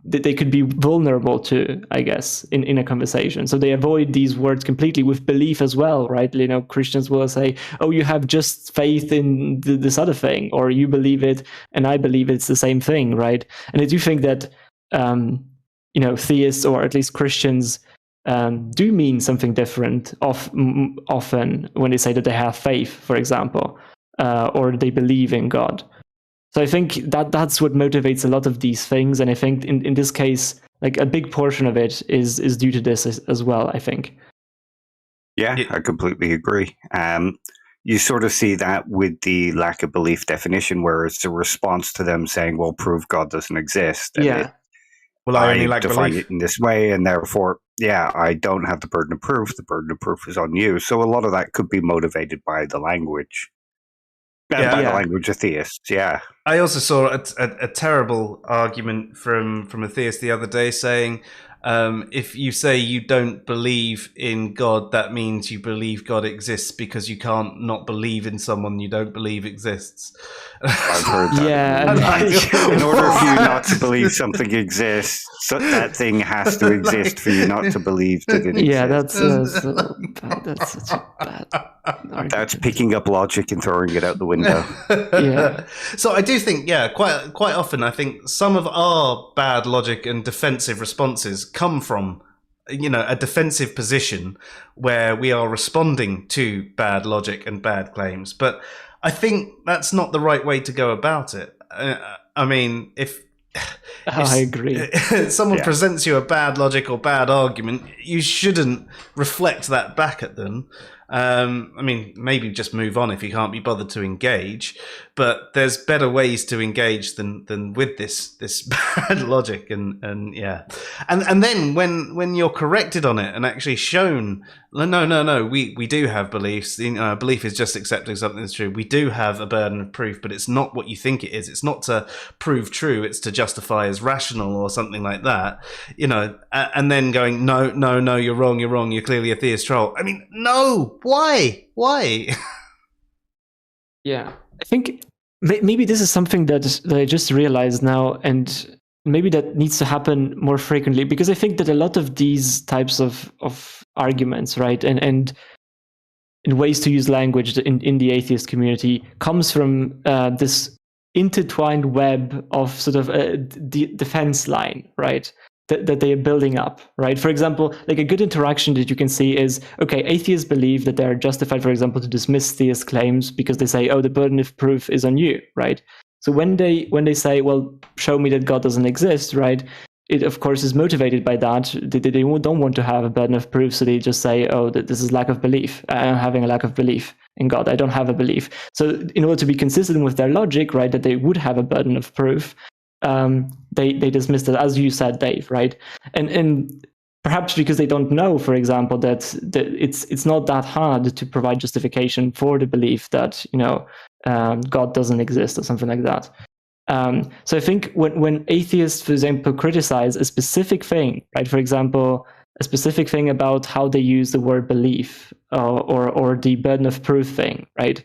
that they could be vulnerable to, I guess, in a conversation. So they avoid these words completely, with belief as well, right? Christians will say, oh, you have just faith in this other thing, or you believe it and I believe it's the same thing, right? And I do think that, theists, or at least Christians, do mean something different often when they say that they have faith, for example, or they believe in God. So I think that's what motivates a lot of these things, and I think in this case, like, a big portion of it is due to this as well, I think. Yeah, I completely agree. You sort of see that with the lack of belief definition, where it's a response to them saying, well, prove God doesn't exist. And Yeah. Well, I only lack define belief it in this way, and therefore, I don't have the burden of proof. The burden of proof is on you. So a lot of that could be motivated by the language. By the language of theists, yeah. I also saw a terrible argument from a theist the other day saying, if you say you don't believe in God, that means you believe God exists, because you can't not believe in someone you don't believe exists. I've heard that. Yeah. In order for you not to believe something exists, that thing has to exist for you not to believe that it exists. Yeah, that's such a bad argument. That's picking up logic and throwing it out the window. Yeah. So I do think, quite often, I think some of our bad logic and defensive responses come from, a defensive position where we are responding to bad logic and bad claims. But I think that's not the right way to go about it. I mean, if I agree. someone presents you a bad logic or bad argument, you shouldn't reflect that back at them. I mean, maybe just move on if you can't be bothered to engage. But there's better ways to engage than with this bad logic, and then when you're corrected on it and actually shown, no, we do have beliefs. Belief is just accepting something that's true. We do have a burden of proof, but it's not what you think it is. It's not to prove true. It's to justify as rational or something like that. And then going, no, you're wrong. You're clearly a theist troll. I mean, no. Why? Yeah, I think maybe this is something that I just realized now, and maybe that needs to happen more frequently, because I think that a lot of these types of arguments, right, and ways to use language in the atheist community comes from this intertwined web of sort of a defense line, right? That they are building up, right? For example, like a good interaction that you can see is, okay, atheists believe that they're justified, for example, to dismiss theist claims because they say, oh, the burden of proof is on you, right? So when they say, well, show me that God doesn't exist, right? It, of course, is motivated by that. They don't want to have a burden of proof, so they just say, oh, this is lack of belief. I'm having a lack of belief in God. I don't have a belief. So in order to be consistent with their logic, right, that they would have a burden of proof, they dismissed it, as you said, Dave, right? And perhaps because they don't know, for example, that it's not that hard to provide justification for the belief that God doesn't exist or something like that. So I think when atheists, for example, criticize a specific thing, right? For example, a specific thing about how they use the word belief or the burden of proof thing, right?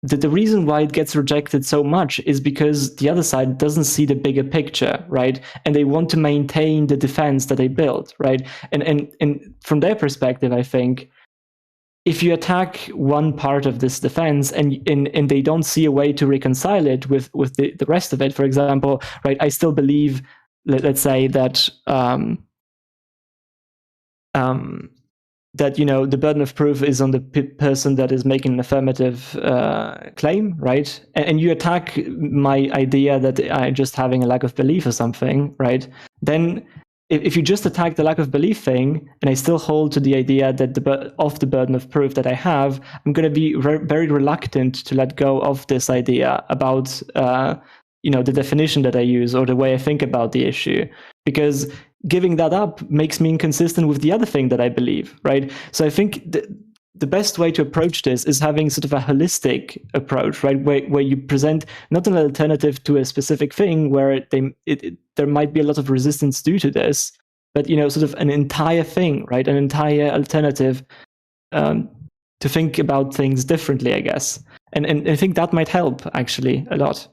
The reason why it gets rejected so much is because the other side doesn't see the bigger picture, right? And they want to maintain the defense that they built, right? And from their perspective, I think, if you attack one part of this defense and they don't see a way to reconcile it with the rest of it, for example, right? I still believe, let's say that that the burden of proof is on the person that is making an affirmative claim, right? And you attack my idea that I'm just having a lack of belief or something, right? Then if you just attack the lack of belief thing, and I still hold to the idea that the burden of proof that I have, I'm going to be very reluctant to let go of this idea about the definition that I use or the way I think about the issue, because giving that up makes me inconsistent with the other thing that I believe, right? So I think the best way to approach this is having sort of a holistic approach, right? Where you present not an alternative to a specific thing where there might be a lot of resistance due to this, but sort of an entire thing, right? An entire alternative to think about things differently, I guess. And I think that might help actually a lot.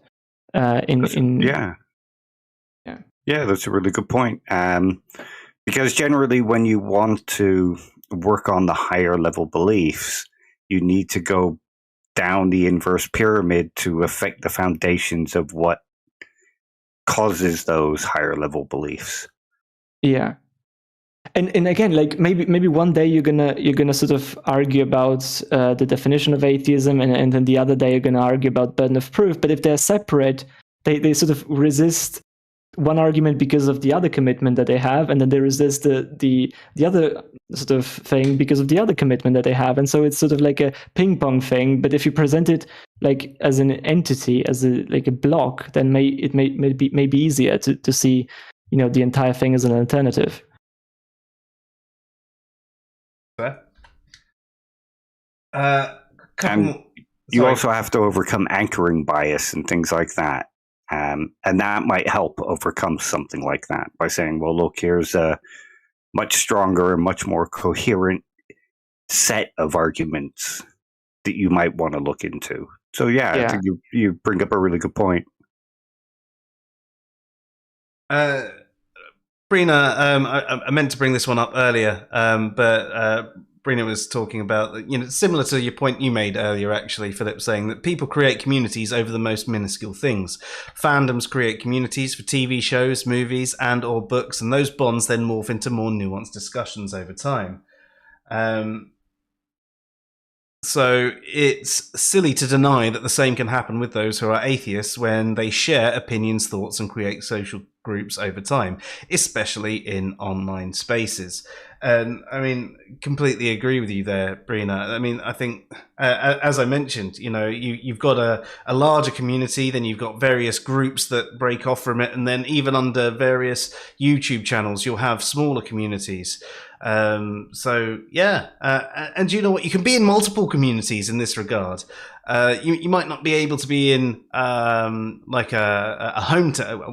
Yeah, that's a really good point. Because generally, when you want to work on the higher level beliefs, you need to go down the inverse pyramid to affect the foundations of what causes those higher level beliefs. Yeah. And again, like maybe one day you're gonna sort of argue about the definition of atheism, and then the other day you're gonna argue about burden of proof. But if they're separate, they sort of resist one argument because of the other commitment that they have, and then they resist the other sort of thing because of the other commitment that they have. And so it's sort of like a ping pong thing. But if you present it like as an entity, as a block, then it may be easier to see the entire thing as an alternative. And you also have to overcome anchoring bias and things like that. And that might help overcome something like that by saying, well, look, here's a much stronger and much more coherent set of arguments that you might want to look into. So, I think you bring up a really good point. Brina, I meant to bring this one up earlier, but Brina was talking about, similar to your point you made earlier, actually, Philip, saying that people create communities over the most minuscule things. Fandoms create communities for TV shows, movies, and or books, and those bonds then morph into more nuanced discussions over time. So it's silly to deny that the same can happen with those who are atheists when they share opinions, thoughts, and create social groups over time, especially in online spaces. And I mean, completely agree with you there, Brina. I mean, I think, as I mentioned, you've got a larger community, then you've got various groups that break off from it, and then even under various YouTube channels, you'll have smaller communities. And you know what? You can be in multiple communities in this regard. You might not be able to be in like a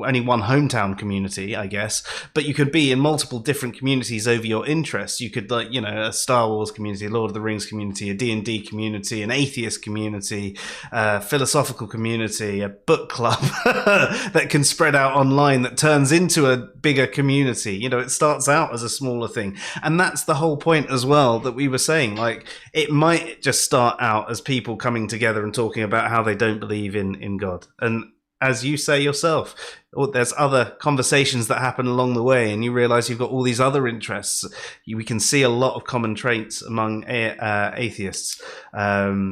only one hometown community, I guess, but you could be in multiple different communities over your interests. You could, like, a Star Wars community, a Lord of the Rings community, a D&D community, an atheist community, a philosophical community, a book club that can spread out online that turns into a bigger community. It starts out as a smaller thing, and that's the whole point as well that we were saying. Like, it might just start out as people coming together and talking about how they don't believe in God. And as you say yourself, there's other conversations that happen along the way, and you realize you've got all these other interests. We can see a lot of common traits among atheists. As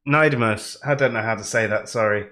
Nidemos, I don't know how to say that, sorry,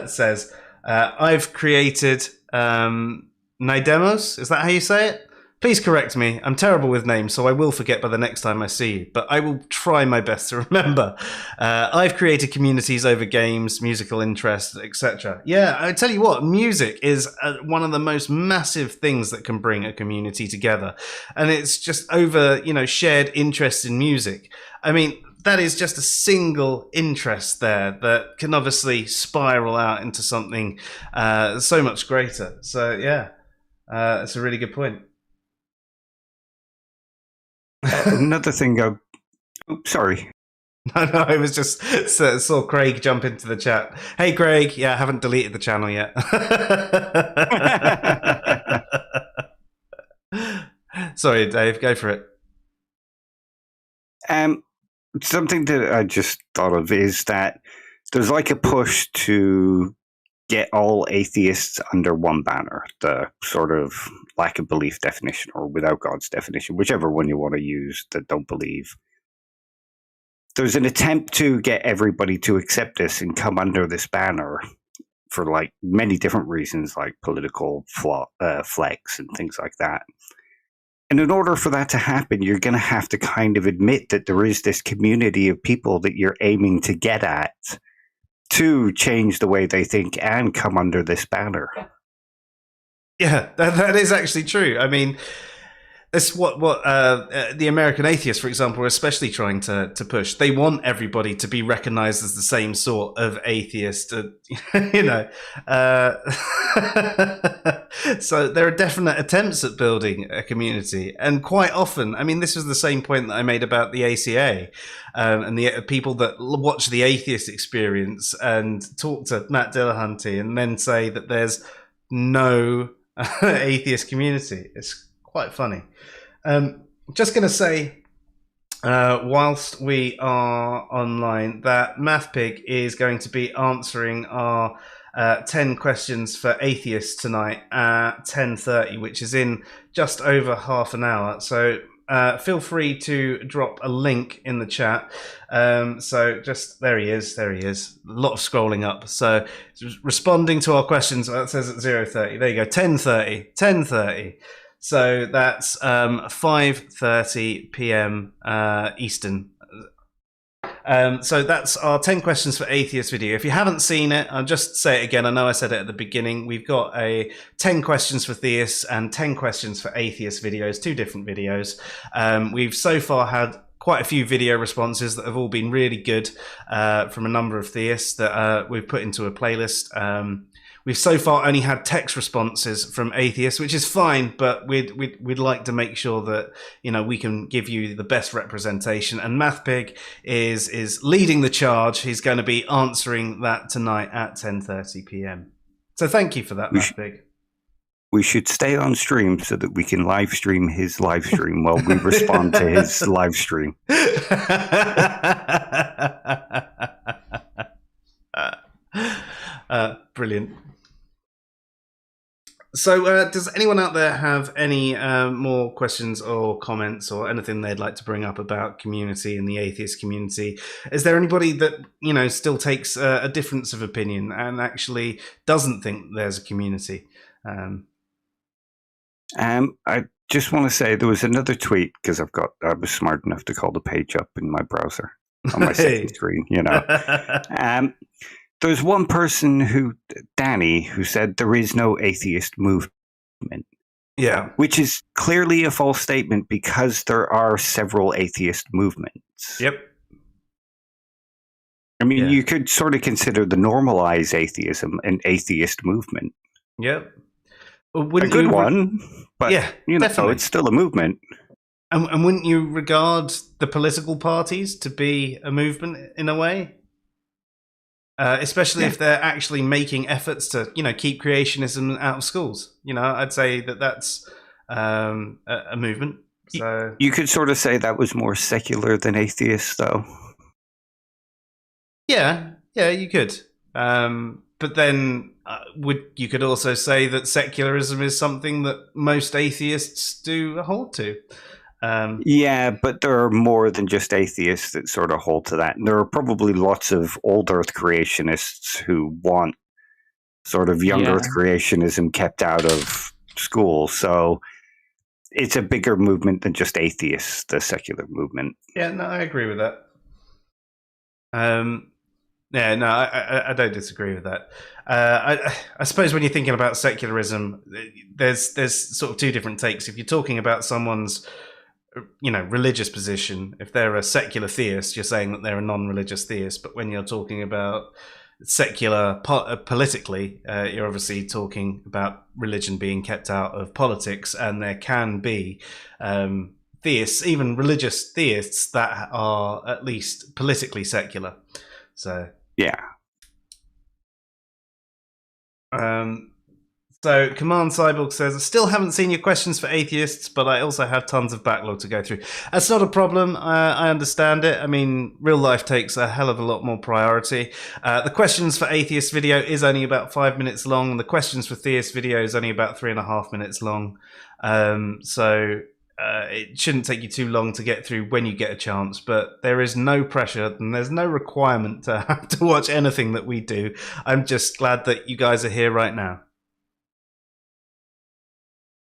says, I've created Nidemos, is that how you say it? Please correct me. I'm terrible with names, so I will forget by the next time I see you, but I will try my best to remember. I've created communities over games, musical interests, etc. Yeah, I tell you what, music is one of the most massive things that can bring a community together. And it's just over, shared interest in music. I mean, that is just a single interest there that can obviously spiral out into something so much greater. So, it's a really good point. Another thing, sorry. No, I was just saw Craig jump into the chat. Hey, Craig. Yeah, I haven't deleted the channel yet. Sorry, Dave. Go for it. Something that I just thought of is that there's like a push to get all atheists under one banner, the sort of lack of belief definition or without God's definition, whichever one you want to use that don't believe. There's an attempt to get everybody to accept this and come under this banner for like many different reasons, like political flex and things like that. And in order for that to happen, you're going to have to kind of admit that there is this community of people that you're aiming to get at to change the way they think and come under this banner. Yeah, that is actually true. I mean, it's what the American atheists, for example, are especially trying to push. They want everybody to be recognized as the same sort of atheist, you know. So there are definite attempts at building a community, and quite often, I mean, this was the same point that I made about the ACA and the people that watch the Atheist Experience and talk to Matt Dillahunty and then say that there's no atheist community. It's quite funny. Just going to say, whilst we are online, that MathPig is going to be answering our 10 questions for atheists tonight at 10:30, which is in just over half an hour. So feel free to drop a link in the chat. So just there he is. A lot of scrolling up. So responding to our questions, it says at 0:30. There you go, 10:30. So that's 5:30 p.m. Eastern. So that's our 10 questions for atheists video. If you haven't seen it, I'll just say it again. I know I said it at the beginning. We've got a 10 questions for theists and 10 questions for atheists videos, 2 different videos. We've so far had quite a few video responses that have all been really good from a number of theists that we've put into a playlist. We've so far only had text responses from atheists, which is fine, but we'd like to make sure that, you know, we can give you the best representation. And MathPig is leading the charge. He's going to be answering that tonight at 10:30 p.m. So thank you for that, MathPig. We should stay on stream so that we can live stream his live stream while we respond to his live stream. Brilliant. So does anyone out there have any more questions or comments or anything they'd like to bring up about community and the atheist community? Is there anybody that, you know, still takes a difference of opinion and actually doesn't think there's a community? I just want to say there was another tweet, because I was smart enough to call the page up in my browser on my second screen, you know. There's one person Danny, who said there is no atheist movement. Yeah. Which is clearly a false statement because there are several atheist movements. Yep. I mean, you could sort of consider the normalized atheism an atheist movement. Yep. Well, a good one, but yeah, you know, definitely. it's still a movement. And wouldn't you regard the political parties to be a movement in a way? Especially if they're actually making efforts to, you know, keep creationism out of schools. You know, I'd say that's a movement. So you could sort of say that was more secular than atheist, though. Yeah, you could. But then you could also say that secularism is something that most atheists do hold to. Yeah, but there are more than just atheists that sort of hold to that. And there are probably lots of old Earth creationists who want sort of young Earth creationism kept out of school. So it's a bigger movement than just atheists, the secular movement. Yeah, no, I agree with that. Yeah, no, I don't disagree with that. I suppose when you're thinking about secularism, there's sort of 2 different takes. If you're talking about someone's, you know, religious position, if they're a secular theist, you're saying that they're a non-religious theist. But when you're talking about secular politically, you're obviously talking about religion being kept out of politics, and there can be theists, even religious theists, that are at least politically secular. So yeah. So Command Cyborg says, I still haven't seen your questions for atheists, but I also have tons of backlog to go through. That's not a problem. I understand it. I mean, real life takes a hell of a lot more priority. The questions for atheist video is only about 5 minutes long. The questions for theist video is only about 3.5 minutes long. So it shouldn't take you too long to get through when you get a chance, but there is no pressure and there's no requirement to have to watch anything that we do. I'm just glad that you guys are here right now.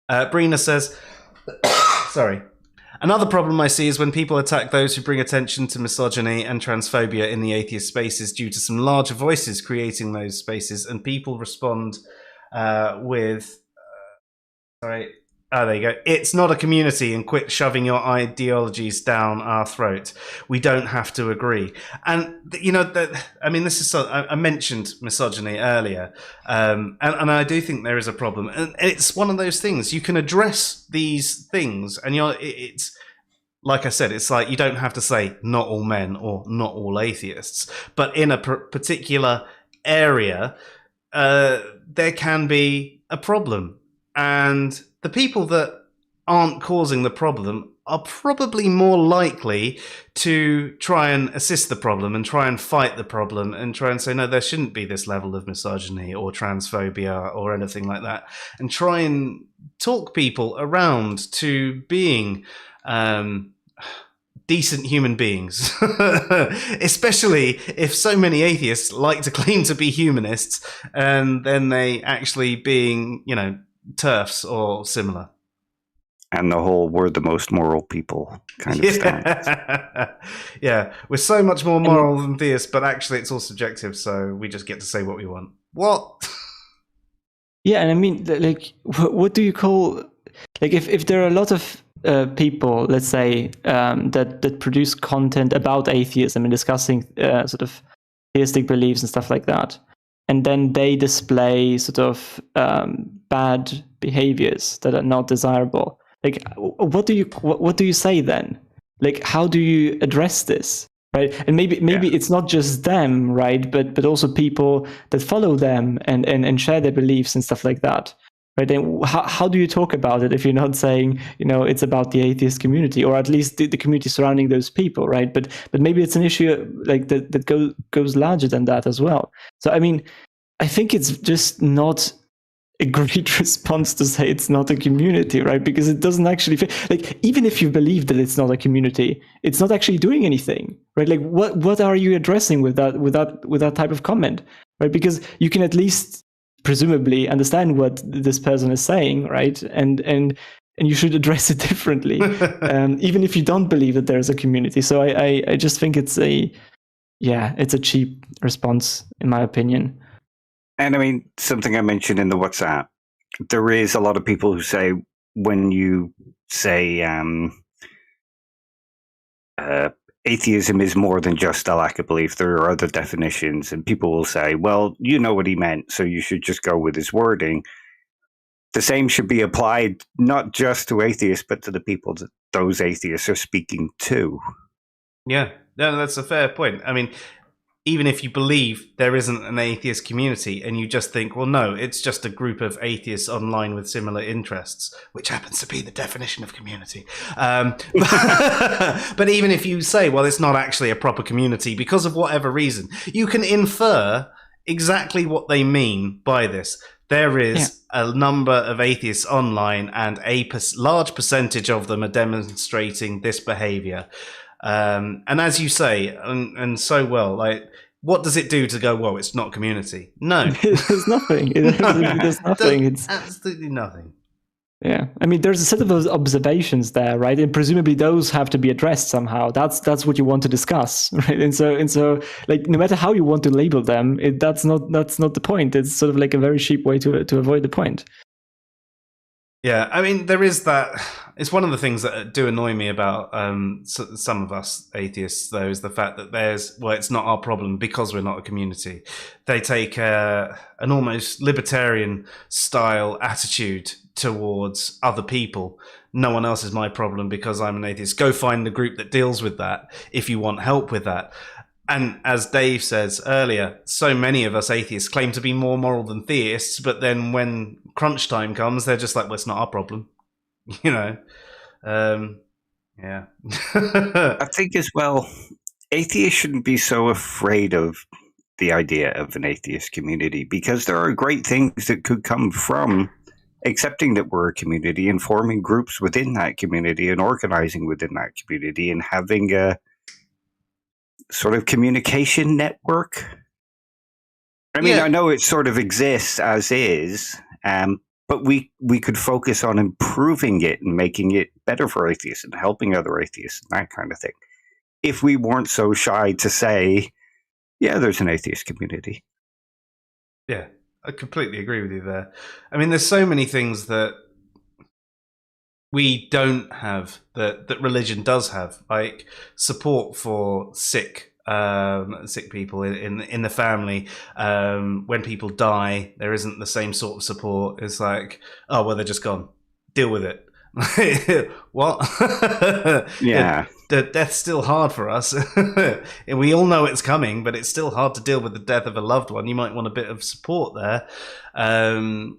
Brina says, sorry. Another problem I see is when people attack those who bring attention to misogyny and transphobia in the atheist spaces due to some larger voices creating those spaces, and people respond with Sorry. Oh, there you go. It's not a community, and quit shoving your ideologies down our throat. We don't have to agree. And, you know, I mean, this is so, I mentioned misogyny earlier, and I do think there is a problem. And it's one of those things. You can address these things, and it's like I said, it's like you don't have to say not all men or not all atheists, but in a particular area, there can be a problem. And the people that aren't causing the problem are probably more likely to try and assist the problem and try and fight the problem and try and say, no, there shouldn't be this level of misogyny or transphobia or anything like that, and try and talk people around to being decent human beings, especially if so many atheists like to claim to be humanists and then they actually being, you know, TERFs or similar. And the whole "we're the most moral people" kind of stance. Yeah, we're so much more moral than theists, but actually it's all subjective, so we just get to say what we want. What? Yeah, and I mean, like, what do you call, like, if there are a lot of people, let's say, that produce content about atheism and discussing sort of theistic beliefs and stuff like that, and then they display sort of bad behaviors that are not desirable. Like, what do you say then? Like, how do you address this, right? And maybe it's not just them, right? But also people that follow them and share their beliefs and stuff like that, right? And how do you talk about it if you're not saying, you know, it's about the atheist community, or at least the community surrounding those people, right? But maybe it's an issue like that goes larger than that as well. So I mean, I think it's just not a great response to say it's not a community, right? Because it doesn't actually fit. Like, even if you believe that it's not a community, it's not actually doing anything, right? Like, what are you addressing with that type of comment, right? Because you can at least presumably understand what this person is saying, right? And you should address it differently, even if you don't believe that there's a community. So I just think it's a cheap response, in my opinion. And I mean, something I mentioned in the WhatsApp, there is a lot of people who say, when you say atheism is more than just a lack of belief, there are other definitions, and people will say, well, you know what he meant, so you should just go with his wording. The same should be applied not just to atheists, but to the people that those atheists are speaking to. Yeah, no, that's a fair point. I mean, even if you believe there isn't an atheist community and you just think, well, no, it's just a group of atheists online with similar interests, which happens to be the definition of community. But even if you say, well, it's not actually a proper community because of whatever reason, you can infer exactly what they mean by this. There is a number of atheists online, and a large percentage of them are demonstrating this behavior. And as you say, and so well, like, what does it do to go, well, it's not community? No. There's nothing. There's nothing. It's absolutely nothing. Yeah. I mean, there's a set of those observations there, right? And presumably those have to be addressed somehow. That's what you want to discuss, right? And so like, no matter how you want to label them, that's not the point. It's sort of like a very cheap way to avoid the point. Yeah, I mean, there is that. It's one of the things that do annoy me about some of us atheists, though, is the fact that it's not our problem because we're not a community. They take an almost libertarian style attitude towards other people. No one else is my problem because I'm an atheist. Go find the group that deals with that if you want help with that. And as Dave says earlier, so many of us atheists claim to be more moral than theists, but then when crunch time comes, they're just like, well, it's not our problem. You know? Yeah. I think as well, atheists shouldn't be so afraid of the idea of an atheist community, because there are great things that could come from accepting that we're a community and forming groups within that community and organizing within that community and having a sort of communication network. I mean, I know it sort of exists as is, but we could focus on improving it and making it better for atheists and helping other atheists and that kind of thing. If we weren't so shy to say, yeah, there's an atheist community. Yeah, I completely agree with you there. I mean, there's so many things that we don't have that religion does have, like support for sick people in the family. When people die, there isn't the same sort of support. It's like, oh well, they're just gone. Deal with it. What? Yeah. Death's still hard for us. And we all know it's coming, but it's still hard to deal with the death of a loved one. You might want a bit of support there. A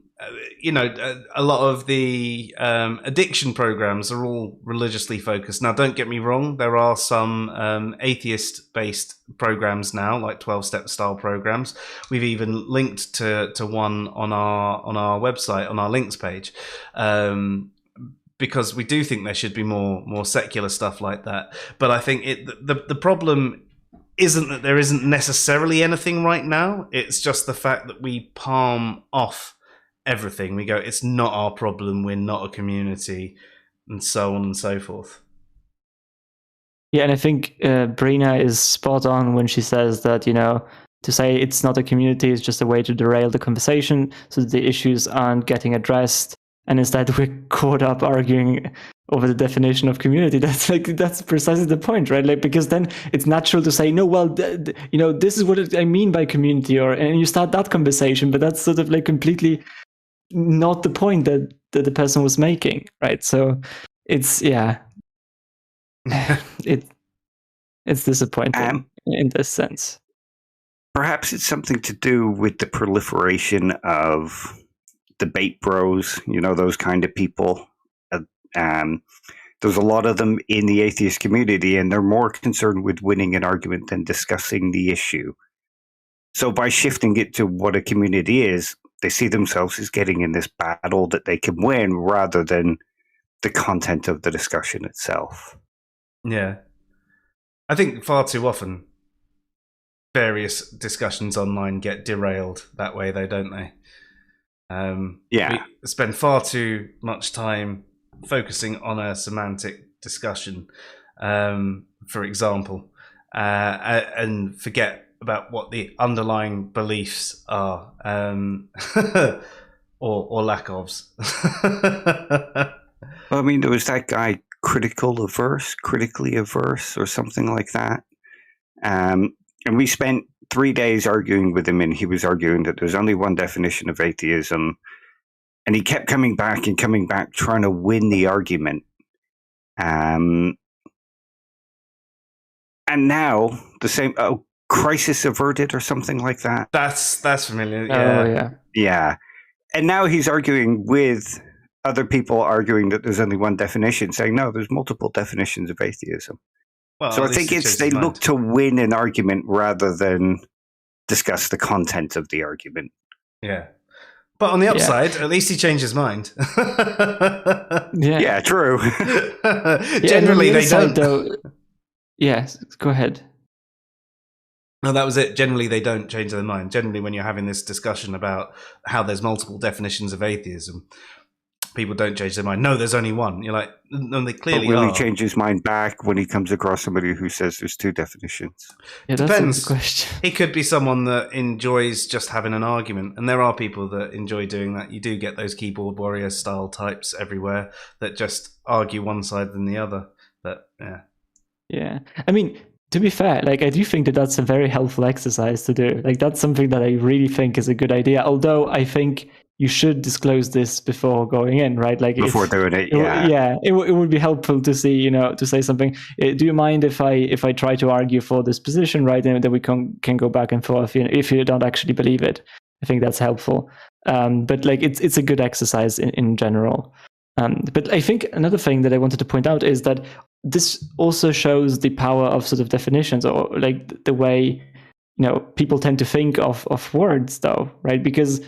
lot of the addiction programs are all religiously focused. Now, don't get me wrong, there are some atheist-based programs now, like 12-step style programs. We've even linked to one on our website, on our links page. Because we do think there should be more secular stuff like that. But I think the problem isn't that there isn't necessarily anything right now. It's just the fact that we palm off everything. We go, it's not our problem, we're not a community, and so on and so forth. Yeah, and I think Brina is spot on when she says that, to say it's not a community is just a way to derail the conversation so that the issues aren't getting addressed. And instead we're caught up arguing over the definition of community. That's precisely the point, right? Like, because then it's natural to say, no, well, this is what I mean by community, and you start that conversation, but that's sort of like completely not the point that the person was making, right? So it's it's disappointing in this sense. Perhaps it's something to do with the proliferation of debate bros, those kind of people. There's a lot of them in the atheist community, and they're more concerned with winning an argument than discussing the issue. So by shifting it to what a community is, they see themselves as getting in this battle that they can win rather than the content of the discussion itself. Yeah. I think far too often various discussions online get derailed that way, though, don't they? We spend far too much time focusing on a semantic discussion, for example, and forget about what the underlying beliefs are, or lack of. Well, I mean, there was that guy, critically averse, or something like that. And we spent 3 days arguing with him, and he was arguing that there's only one definition of atheism. And he kept coming back, trying to win the argument. And now the same, crisis averted or something like that. That's familiar. Yeah. Oh, yeah. Yeah. And now he's arguing with other people arguing that there's only one definition, saying, no, there's multiple definitions of atheism. Well, so I think they look to win an argument rather than discuss the content of the argument. Yeah. But on the upside, at least he changed his mind. Yeah, true. Generally, they don't. Though, yes, go ahead. No, that was it. Generally, they don't change their mind. Generally, when you're having this discussion about how there's multiple definitions of atheism, people don't change their mind. No, there's only one. You're like, no, they clearly will are. He change his mind back when he comes across somebody who says there's two definitions? Yeah, depends. That's a good question. He could be someone that enjoys just having an argument, and there are people that enjoy doing that. You do get those keyboard warrior style types everywhere that just argue one side than the other. But yeah. I mean, to be fair, like, I do think that that's a very helpful exercise to do. Like, that's something that I really think is a good idea. Although I think you should disclose this before going in, right? Like, before doing it, it would be helpful to see, to say something. Do you mind if I try to argue for this position, right? And then we can go back and forth. If you don't actually believe it, I think that's helpful. But like, it's a good exercise in general. But I think another thing that I wanted to point out is that this also shows the power of sort of definitions, or like the way people tend to think of words, though, right? Because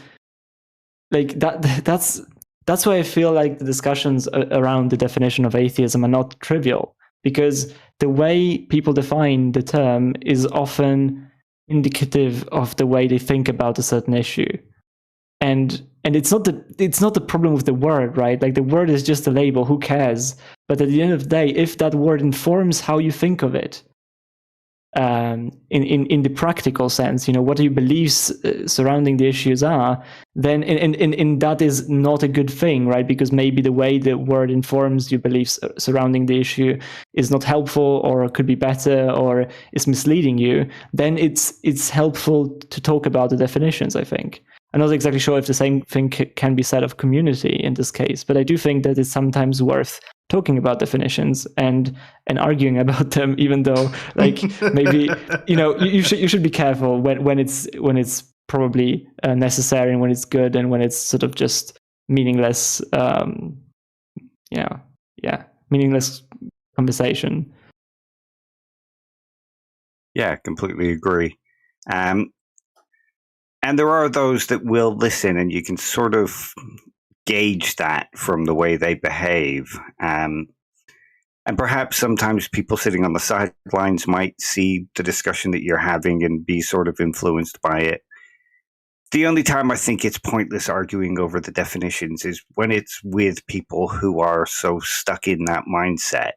like that's why I feel like the discussions around the definition of atheism are not trivial, because the way people define the term is often indicative of the way they think about a certain issue. And it's not the problem with the word, right? Like, the word is just a label, who cares? But at the end of the day, if that word informs how you think of it, in the practical sense, what your beliefs surrounding the issues are, then and that is not a good thing, right? Because maybe the way the word informs your beliefs surrounding the issue is not helpful, or could be better, or is misleading you. Then it's helpful to talk about the definitions, I think. I'm not exactly sure if the same thing can be said of community in this case, but I do think that it's sometimes worth talking about definitions and arguing about them, even though, like, maybe you should be careful when it's probably necessary, and when it's good, and when it's sort of just meaningless. Meaningless conversation. Yeah, completely agree. And there are those that will listen, and you can sort of gauge that from the way they behave. And perhaps sometimes people sitting on the sidelines might see the discussion that you're having and be sort of influenced by it. The only time I think it's pointless arguing over the definitions is when it's with people who are so stuck in that mindset.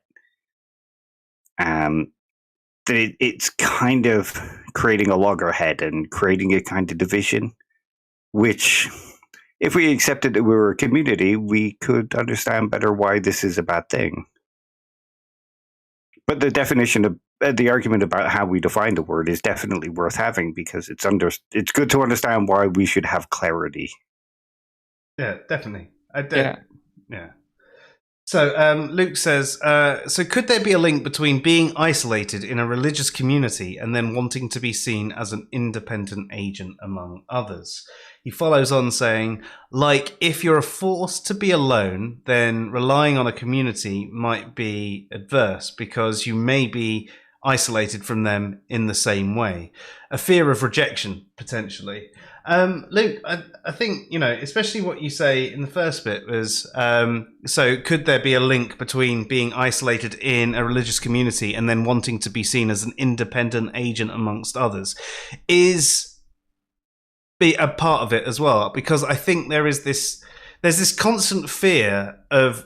That it's kind of creating a loggerhead and creating a kind of division, which, if we accepted that we were a community, we could understand better why this is a bad thing. But the definition of the argument about how we define the word is definitely worth having, because it's good to understand why we should have clarity. Yeah, definitely. Yeah. So Luke says, so could there be a link between being isolated in a religious community and then wanting to be seen as an independent agent among others? He follows on saying, like, if you're forced to be alone, then relying on a community might be adverse because you may be isolated from them in the same way. A fear of rejection, potentially. Luke, I think, especially what you say in the first bit was, so could there be a link between being isolated in a religious community and then wanting to be seen as an independent agent amongst others? Is be a part of it as well, because I think there's this constant fear of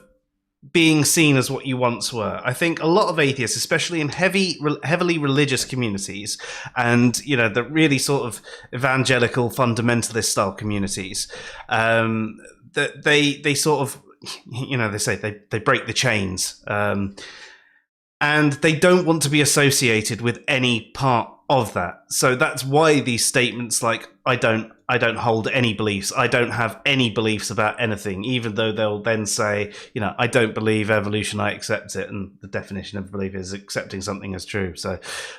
being seen as what you once were. I think a lot of atheists, especially in heavily religious communities, and the really sort of evangelical fundamentalist style communities, that they sort of, they say they break the chains, and they don't want to be associated with any part of that. So that's why these statements like, I don't hold any beliefs, I don't have any beliefs about anything, even though they'll then say, I don't believe evolution, I accept it. And the definition of belief is accepting something as true. So,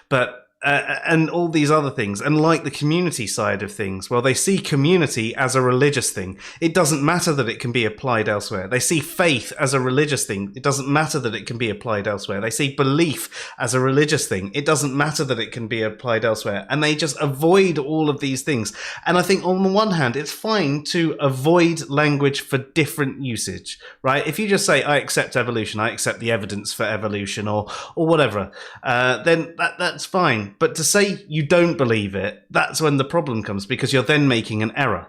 but and all these other things, and like the community side of things, well, they see community as a religious thing. It doesn't matter that it can be applied elsewhere. They see faith as a religious thing. It doesn't matter that it can be applied elsewhere. They see belief as a religious thing. It doesn't matter that it can be applied elsewhere. And they just avoid all of these things. And I think on the one hand, it's fine to avoid language for different usage, right? If you just say, I accept evolution, I accept the evidence for evolution, or whatever, then that's fine. But to say you don't believe it, that's when the problem comes, because you're then making an error.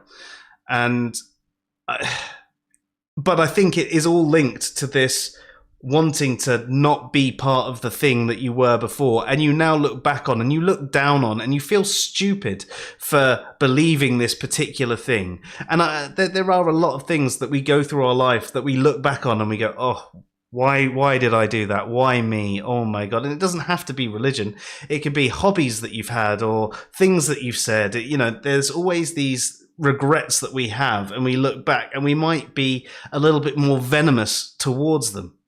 And but I think it is all linked to this wanting to not be part of the thing that you were before, and you now look back on and you look down on and you feel stupid for believing this particular thing. And there are a lot of things that we go through our life that we look back on and we go, oh, why did I do that? Why me? Oh my God. And it doesn't have to be religion. It could be hobbies that you've had or things that you've said. There's always these regrets that we have, and we look back and we might be a little bit more venomous towards them.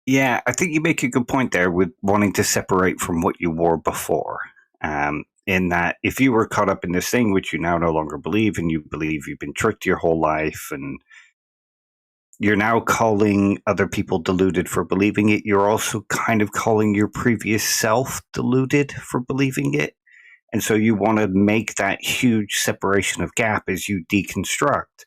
Yeah, I think you make a good point there with wanting to separate from what you were before. In that if you were caught up in this thing which you now no longer believe, and you believe you've been tricked your whole life, and you're now calling other people deluded for believing it, you're also kind of calling your previous self deluded for believing it. And so you want to make that huge separation of gap as you deconstruct.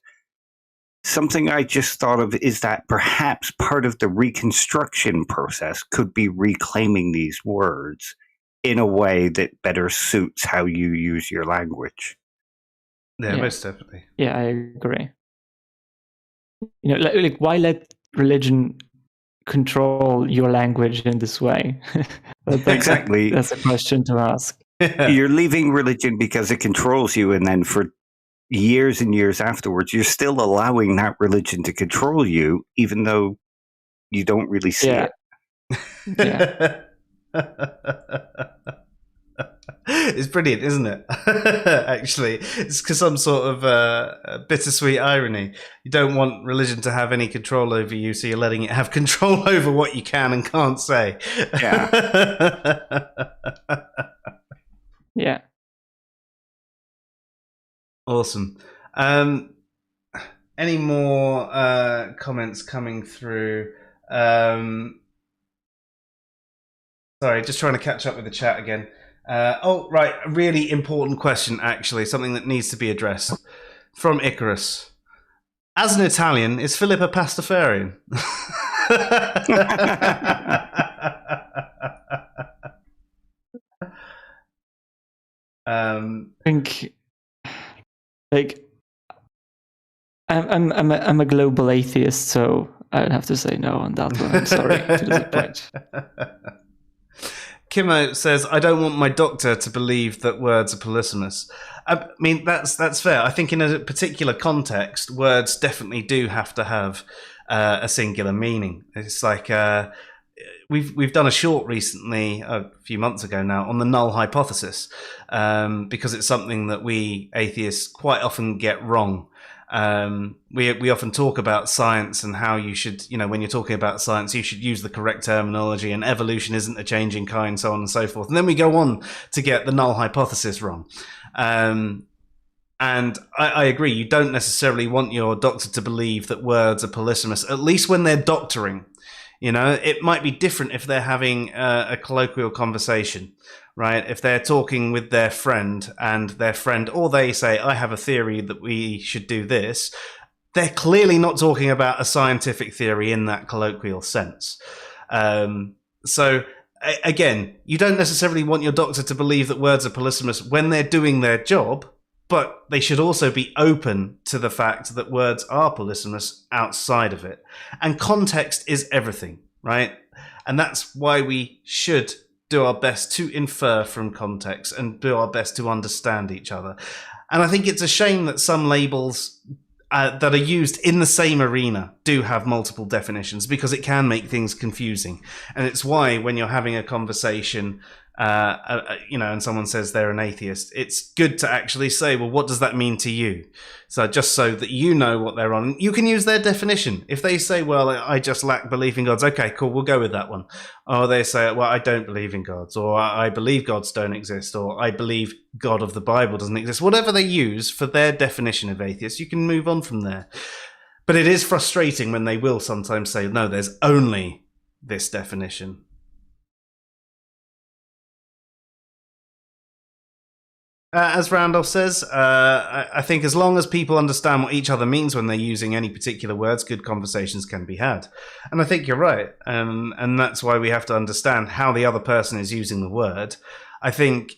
Something I just thought of is that perhaps part of the reconstruction process could be reclaiming these words in a way that better suits how you use your language. Yeah, most definitely. Yeah, I agree. Like why let religion control your language in this way? Exactly. That's a question to ask. You're leaving religion because it controls you, and then for years and years afterwards, you're still allowing that religion to control you, even though you don't really see it. Yeah. It's brilliant, isn't it? Actually, it's because some sort of bittersweet irony. You don't want religion to have any control over you, so you're letting it have control over what you can and can't say. Yeah. Yeah. Awesome. Any more comments coming through? Sorry, just trying to catch up with the chat again. Right, a really important question, actually, something that needs to be addressed. From Icarus. As an Italian, is Philip a Pastafarian? I think, like, I'm a global atheist, so I'd have to say no on that one. I'm sorry to disappoint. Kimmo says, I don't want my doctor to believe that words are polysemous. I mean, that's fair. I think in a particular context, words definitely do have to have a singular meaning. It's like we've done a short recently, a few months ago now, on the Null Hypothesis, because it's something that we atheists quite often get wrong. We often talk about science and how you should, when you're talking about science, you should use the correct terminology, and evolution isn't a changing kind, so on and so forth. And then we go on to get the Null Hypothesis wrong. And I agree, you don't necessarily want your doctor to believe that words are polysemous, at least when they're doctoring. It might be different if they're having a colloquial conversation, right? If they're talking with their friend or they say, I have a theory that we should do this, they're clearly not talking about a scientific theory in that colloquial sense. So again, you don't necessarily want your doctor to believe that words are polysemous when they're doing their job, but they should also be open to the fact that words are polysemous outside of it. And context is everything, right? And that's why we should do our best to infer from context and do our best to understand each other. And I think it's a shame that some labels that are used in the same arena do have multiple definitions, because it can make things confusing. And it's why when you're having a conversation, and someone says they're an atheist, it's good to actually say, well, what does that mean to you? So just so that you know what they're on, you can use their definition. If they say, well, I just lack belief in gods, okay, cool, we'll go with that one. Or they say, well, I don't believe in gods, or I believe gods don't exist, or I believe God of the Bible doesn't exist. Whatever they use for their definition of atheist, you can move on from there. But it is frustrating when they will sometimes say, no, there's only this definition. As Randolph says, I think as long as people understand what each other means when they're using any particular words, good conversations can be had. And I think you're right. And that's why we have to understand how the other person is using the word. I think,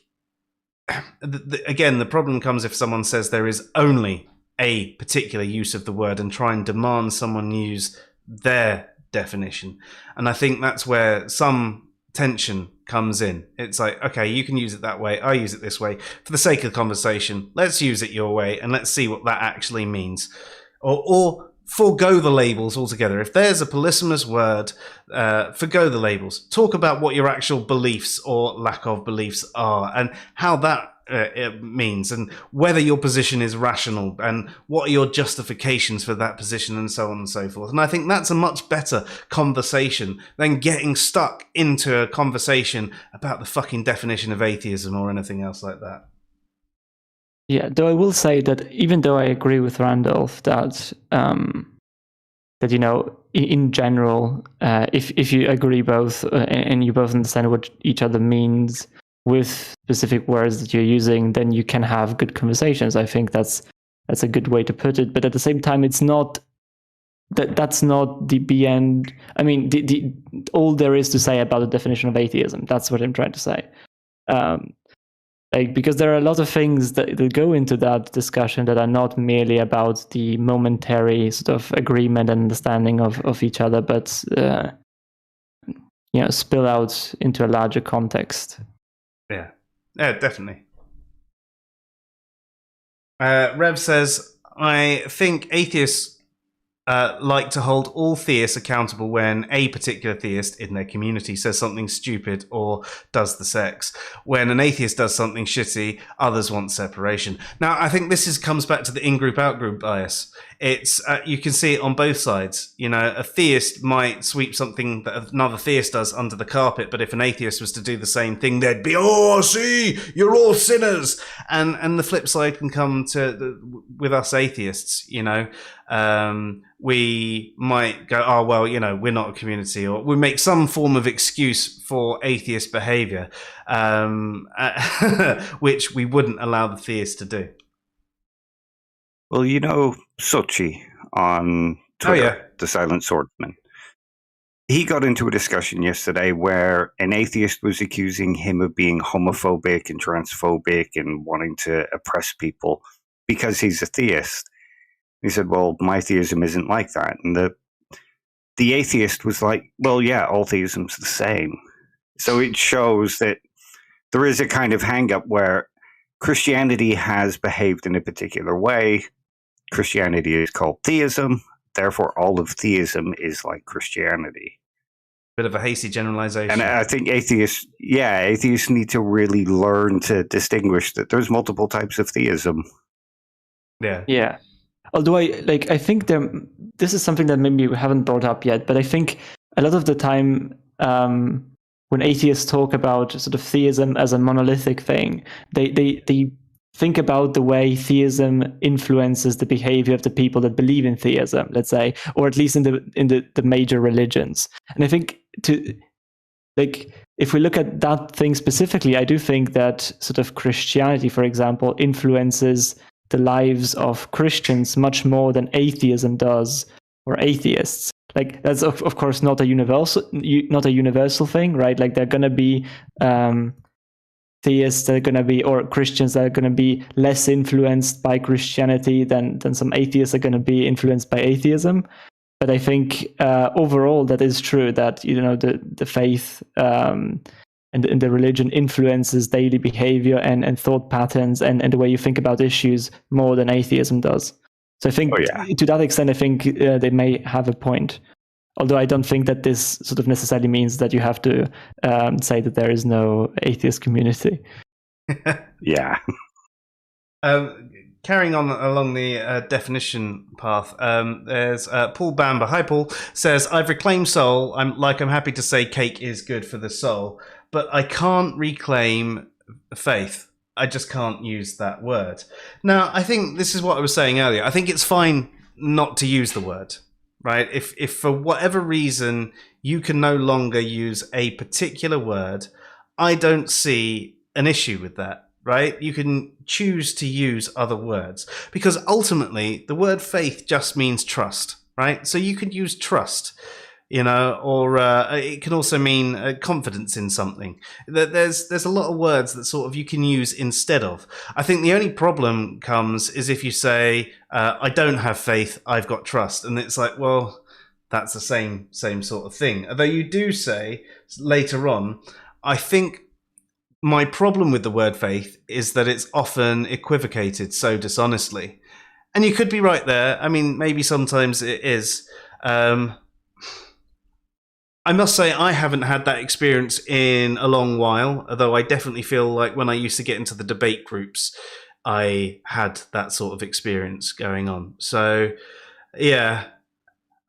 again, the problem comes if someone says there is only a particular use of the word and try and demand someone use their definition. And I think that's where some tension comes in. It's like, okay, you can use it that way, I use it this way. For the sake of the conversation, let's use it your way and let's see what that actually means. Or forego the labels altogether. If there's a polysemous word, forgo the labels. Talk about what your actual beliefs or lack of beliefs are and how that it means, and whether your position is rational, and what are your justifications for that position, and so on and so forth. And I think that's a much better conversation than getting stuck into a conversation about the fucking definition of atheism or anything else like that. Yeah, though I will say that even though I agree with Randolph that in general, if you agree both and you both understand what each other means with specific words that you're using, then you can have good conversations. I think that's a good way to put it. But at the same time, it's not that's not the end. I mean, all there is to say about the definition of atheism. That's what I'm trying to say. Because there are a lot of things that go into that discussion that are not merely about the momentary sort of agreement and understanding of each other, but spill out into a larger context. Yeah, definitely. Rev says, I think atheists like to hold all theists accountable when a particular theist in their community says something stupid or does the sex. When an atheist does something shitty, others want separation. Now, I think this comes back to the in-group, out-group bias. It's you can see it on both sides. A theist might sweep something that another theist does under the carpet, but if an atheist was to do the same thing, they'd be, oh, see, you're all sinners. And the flip side can come with us atheists. We might go, oh, well, we're not a community, or we make some form of excuse for atheist behavior, which we wouldn't allow the theist to do. Well, Sochi on Twitter, the Silent Swordsman. He got into a discussion yesterday where an atheist was accusing him of being homophobic and transphobic and wanting to oppress people because he's a theist. He said, well, my theism isn't like that. And the atheist was like, well, yeah, all theism's the same. So it shows that there is a kind of hang-up where Christianity has behaved in a particular way. Christianity is called theism. Therefore, all of theism is like Christianity. Bit of a hasty generalization. And I think atheists need to really learn to distinguish that there's multiple types of theism. Yeah. Yeah. Although I think this is something that maybe we haven't brought up yet, but I think a lot of the time when atheists talk about sort of theism as a monolithic thing, they think about the way theism influences the behavior of the people that believe in theism, let's say, or at least in the major religions. And I think if we look at that thing specifically, I do think that sort of Christianity, for example, influences the lives of Christians much more than atheism does, or atheists. That's of course not a universal thing, right? There are going to be theists that are going to be, or Christians that are going to be less influenced by Christianity than some atheists are going to be influenced by atheism. But I think overall that is true, that the faith and the religion influences daily behavior and thought patterns and the way you think about issues more than atheism does. So I think to that extent, I think they may have a point. Although I don't think that this sort of necessarily means that you have to say that there is no atheist community. Yeah. Carrying on along the definition path, there's Paul Bamber. Hi, Paul. Says, I've reclaimed soul. I'm happy to say cake is good for the soul, but I can't reclaim faith. I just can't use that word. Now, I think this is what I was saying earlier. I think it's fine not to use the word, right? If for whatever reason you can no longer use a particular word, I don't see an issue with that, right? You can choose to use other words, because ultimately the word faith just means trust, right? So you could use trust, or it can also mean confidence in something. There's a lot of words that sort of you can use instead of. I think the only problem comes is if you say, I don't have faith, I've got trust. And it's like, well, that's the same sort of thing. Although you do say later on, I think my problem with the word faith is that it's often equivocated so dishonestly. And you could be right there. I mean, maybe sometimes it is. I must say I haven't had that experience in a long while, although I definitely feel like when I used to get into the debate groups, I had that sort of experience going on. So, yeah.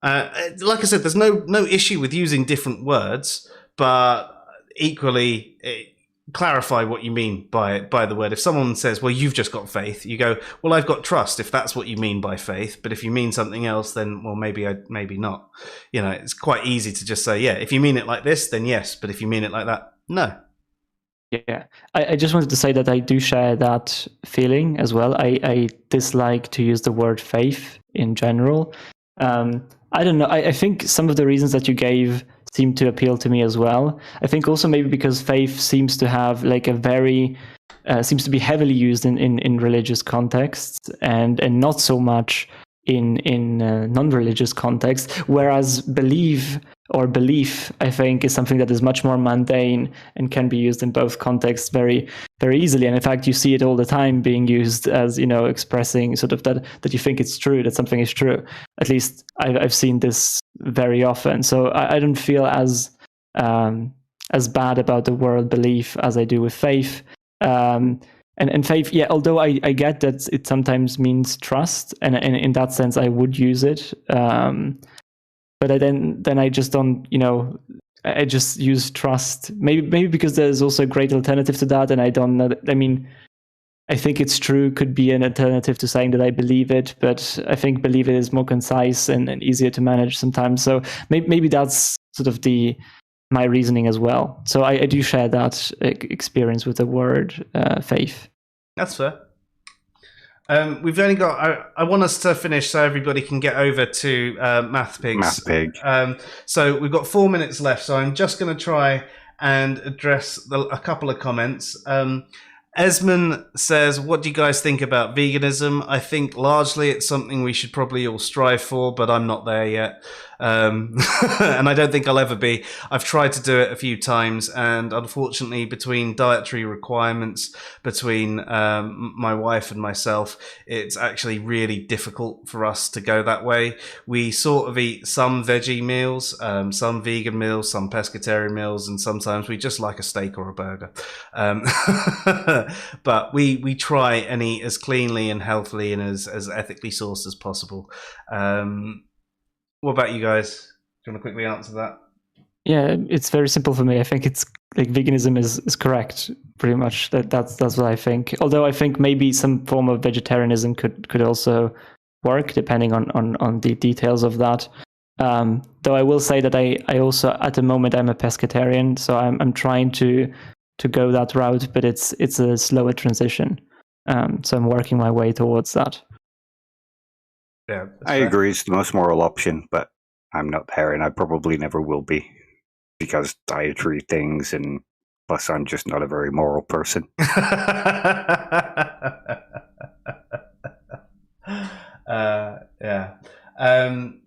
Like I said, there's no issue with using different words, but equally clarify what you mean by the word. If someone says, well, you've just got faith, you go, well, I've got trust, if that's what you mean by faith. But if you mean something else, then, well, maybe not. It's quite easy to just say, yeah, if you mean it like this, then yes. But if you mean it like that, no. Yeah, I just wanted to say that I do share that feeling as well. I dislike to use the word faith in general. I don't know. I think some of the reasons that you gave seem to appeal to me as well. I think also maybe because faith seems to have seems to be heavily used in religious contexts and not so much in non-religious contexts, whereas belief or belief, I think, is something that is much more mundane and can be used in both contexts very, very easily. And in fact, you see it all the time being used as, expressing sort of that you think it's true, that something is true. At least I've seen this very often. So I don't feel as bad about the word belief as I do with faith. And faith, yeah, although I get that it sometimes means trust, and in that sense I would use it. But then I just don't, I just use trust. Maybe because there's also a great alternative to that, and I don't know. I mean, I think it's true could be an alternative to saying that I believe it, but I think believe it is more concise and easier to manage sometimes. So maybe that's sort of my reasoning as well. So I do share that experience with the word faith. That's fair. We've only got. I want us to finish so everybody can get over to MathPigs. So we've got 4 minutes left. So I'm just going to try and address a couple of comments. Esmond says, "What do you guys think about veganism? I think largely it's something we should probably all strive for, but I'm not there yet. And I don't think I'll ever be. I've tried to do it a few times, and unfortunately, between dietary requirements, between my wife and myself, it's actually really difficult for us to go that way. We sort of eat some veggie meals, some vegan meals, some pescatarian meals, and sometimes we just like a steak or a burger. But we try and eat as cleanly and healthily and as ethically sourced as possible." What about you guys? Do you want to quickly answer that? Yeah, it's very simple for me. I think it's like veganism is correct, pretty much. That's what I think. Although I think maybe some form of vegetarianism could also work, depending on the details of that. Though I will say that I also, at the moment, I'm a pescatarian, so I'm trying to go that route, but it's a slower transition. So I'm working my way towards that. Yeah, I agree. It's the most moral option, but I'm not there, and I probably never will be because dietary things, and plus I'm just not a very moral person. Yeah.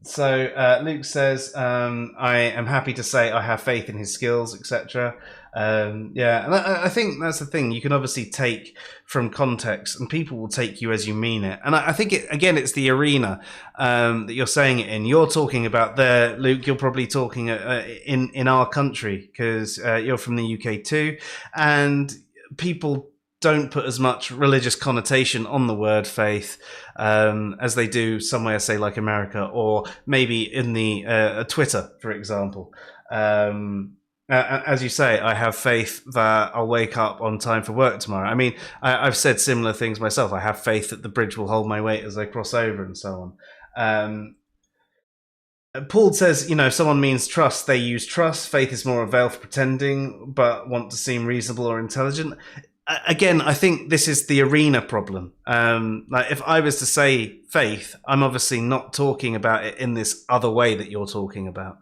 So Luke says, "I am happy to say I have faith in his skills, etc." Yeah, and I think that's the thing. You can obviously take from context, and people will take you as you mean it. And I think it's the arena that you're saying it in. You're talking about there, Luke. You're probably talking in our country because you're from the UK too, and people don't put as much religious connotation on the word faith as they do somewhere, say like America, or maybe in the Twitter, for example. As you say, I have faith that I'll wake up on time for work tomorrow. I mean, I've said similar things myself. I have faith that the bridge will hold my weight as I cross over, and so on. Paul says, if someone means trust, they use trust. Faith is more a veil for pretending, but want to seem reasonable or intelligent. Again, I think this is the arena problem. Like if I was to say faith, I'm obviously not talking about it in this other way that you're talking about.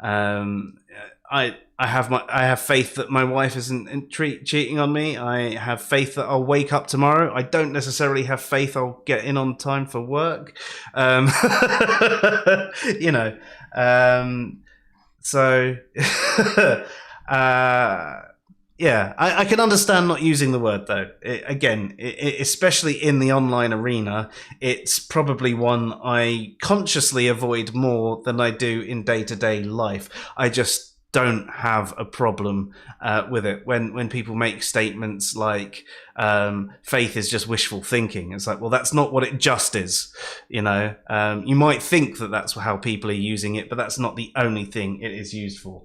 I have faith that my wife isn't cheating on me. I have faith that I'll wake up tomorrow. I don't necessarily have faith I'll get in on time for work. So yeah, I can understand not using the word though. Especially in the online arena, it's probably one I consciously avoid more than I do in day-to-day life. I just don't have a problem with it when people make statements like faith is just wishful thinking. It's like, well, that's not what it just is. You might think that that's how people are using it, but that's not the only thing it is used for.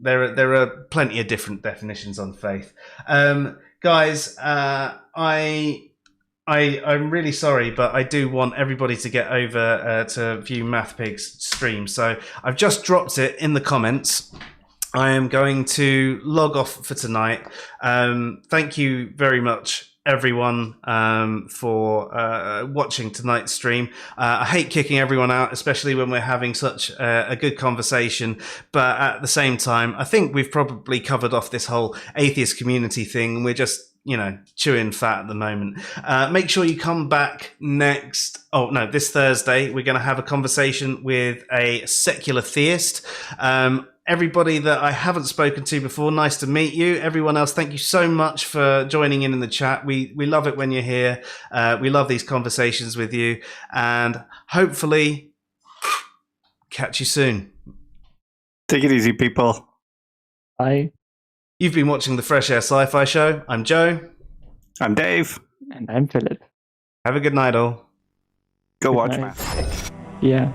There are plenty of different definitions on faith. Guys, I'm really sorry, but I do want everybody to get over to view MathPig's stream. So I've just dropped it in the comments. I am going to log off for tonight. Thank you very much, everyone, for watching tonight's stream. I hate kicking everyone out, especially when we're having such a good conversation. But at the same time, I think we've probably covered off this whole atheist community thing. We're just chewing fat at the moment. Make sure you come back this Thursday. We're going to have a conversation with a secular theist. Everybody that I haven't spoken to before, nice to meet you. Everyone else, thank you so much for joining in the chat. We love it when you're here. We love these conversations with you, and hopefully catch you soon. Take it easy, people. Bye. You've been watching the Fresh Air Sci-Fi Show. I'm Joe. I'm Dave. And I'm Philip. Have a good night, all. Go Good watch night. Matt. Yeah.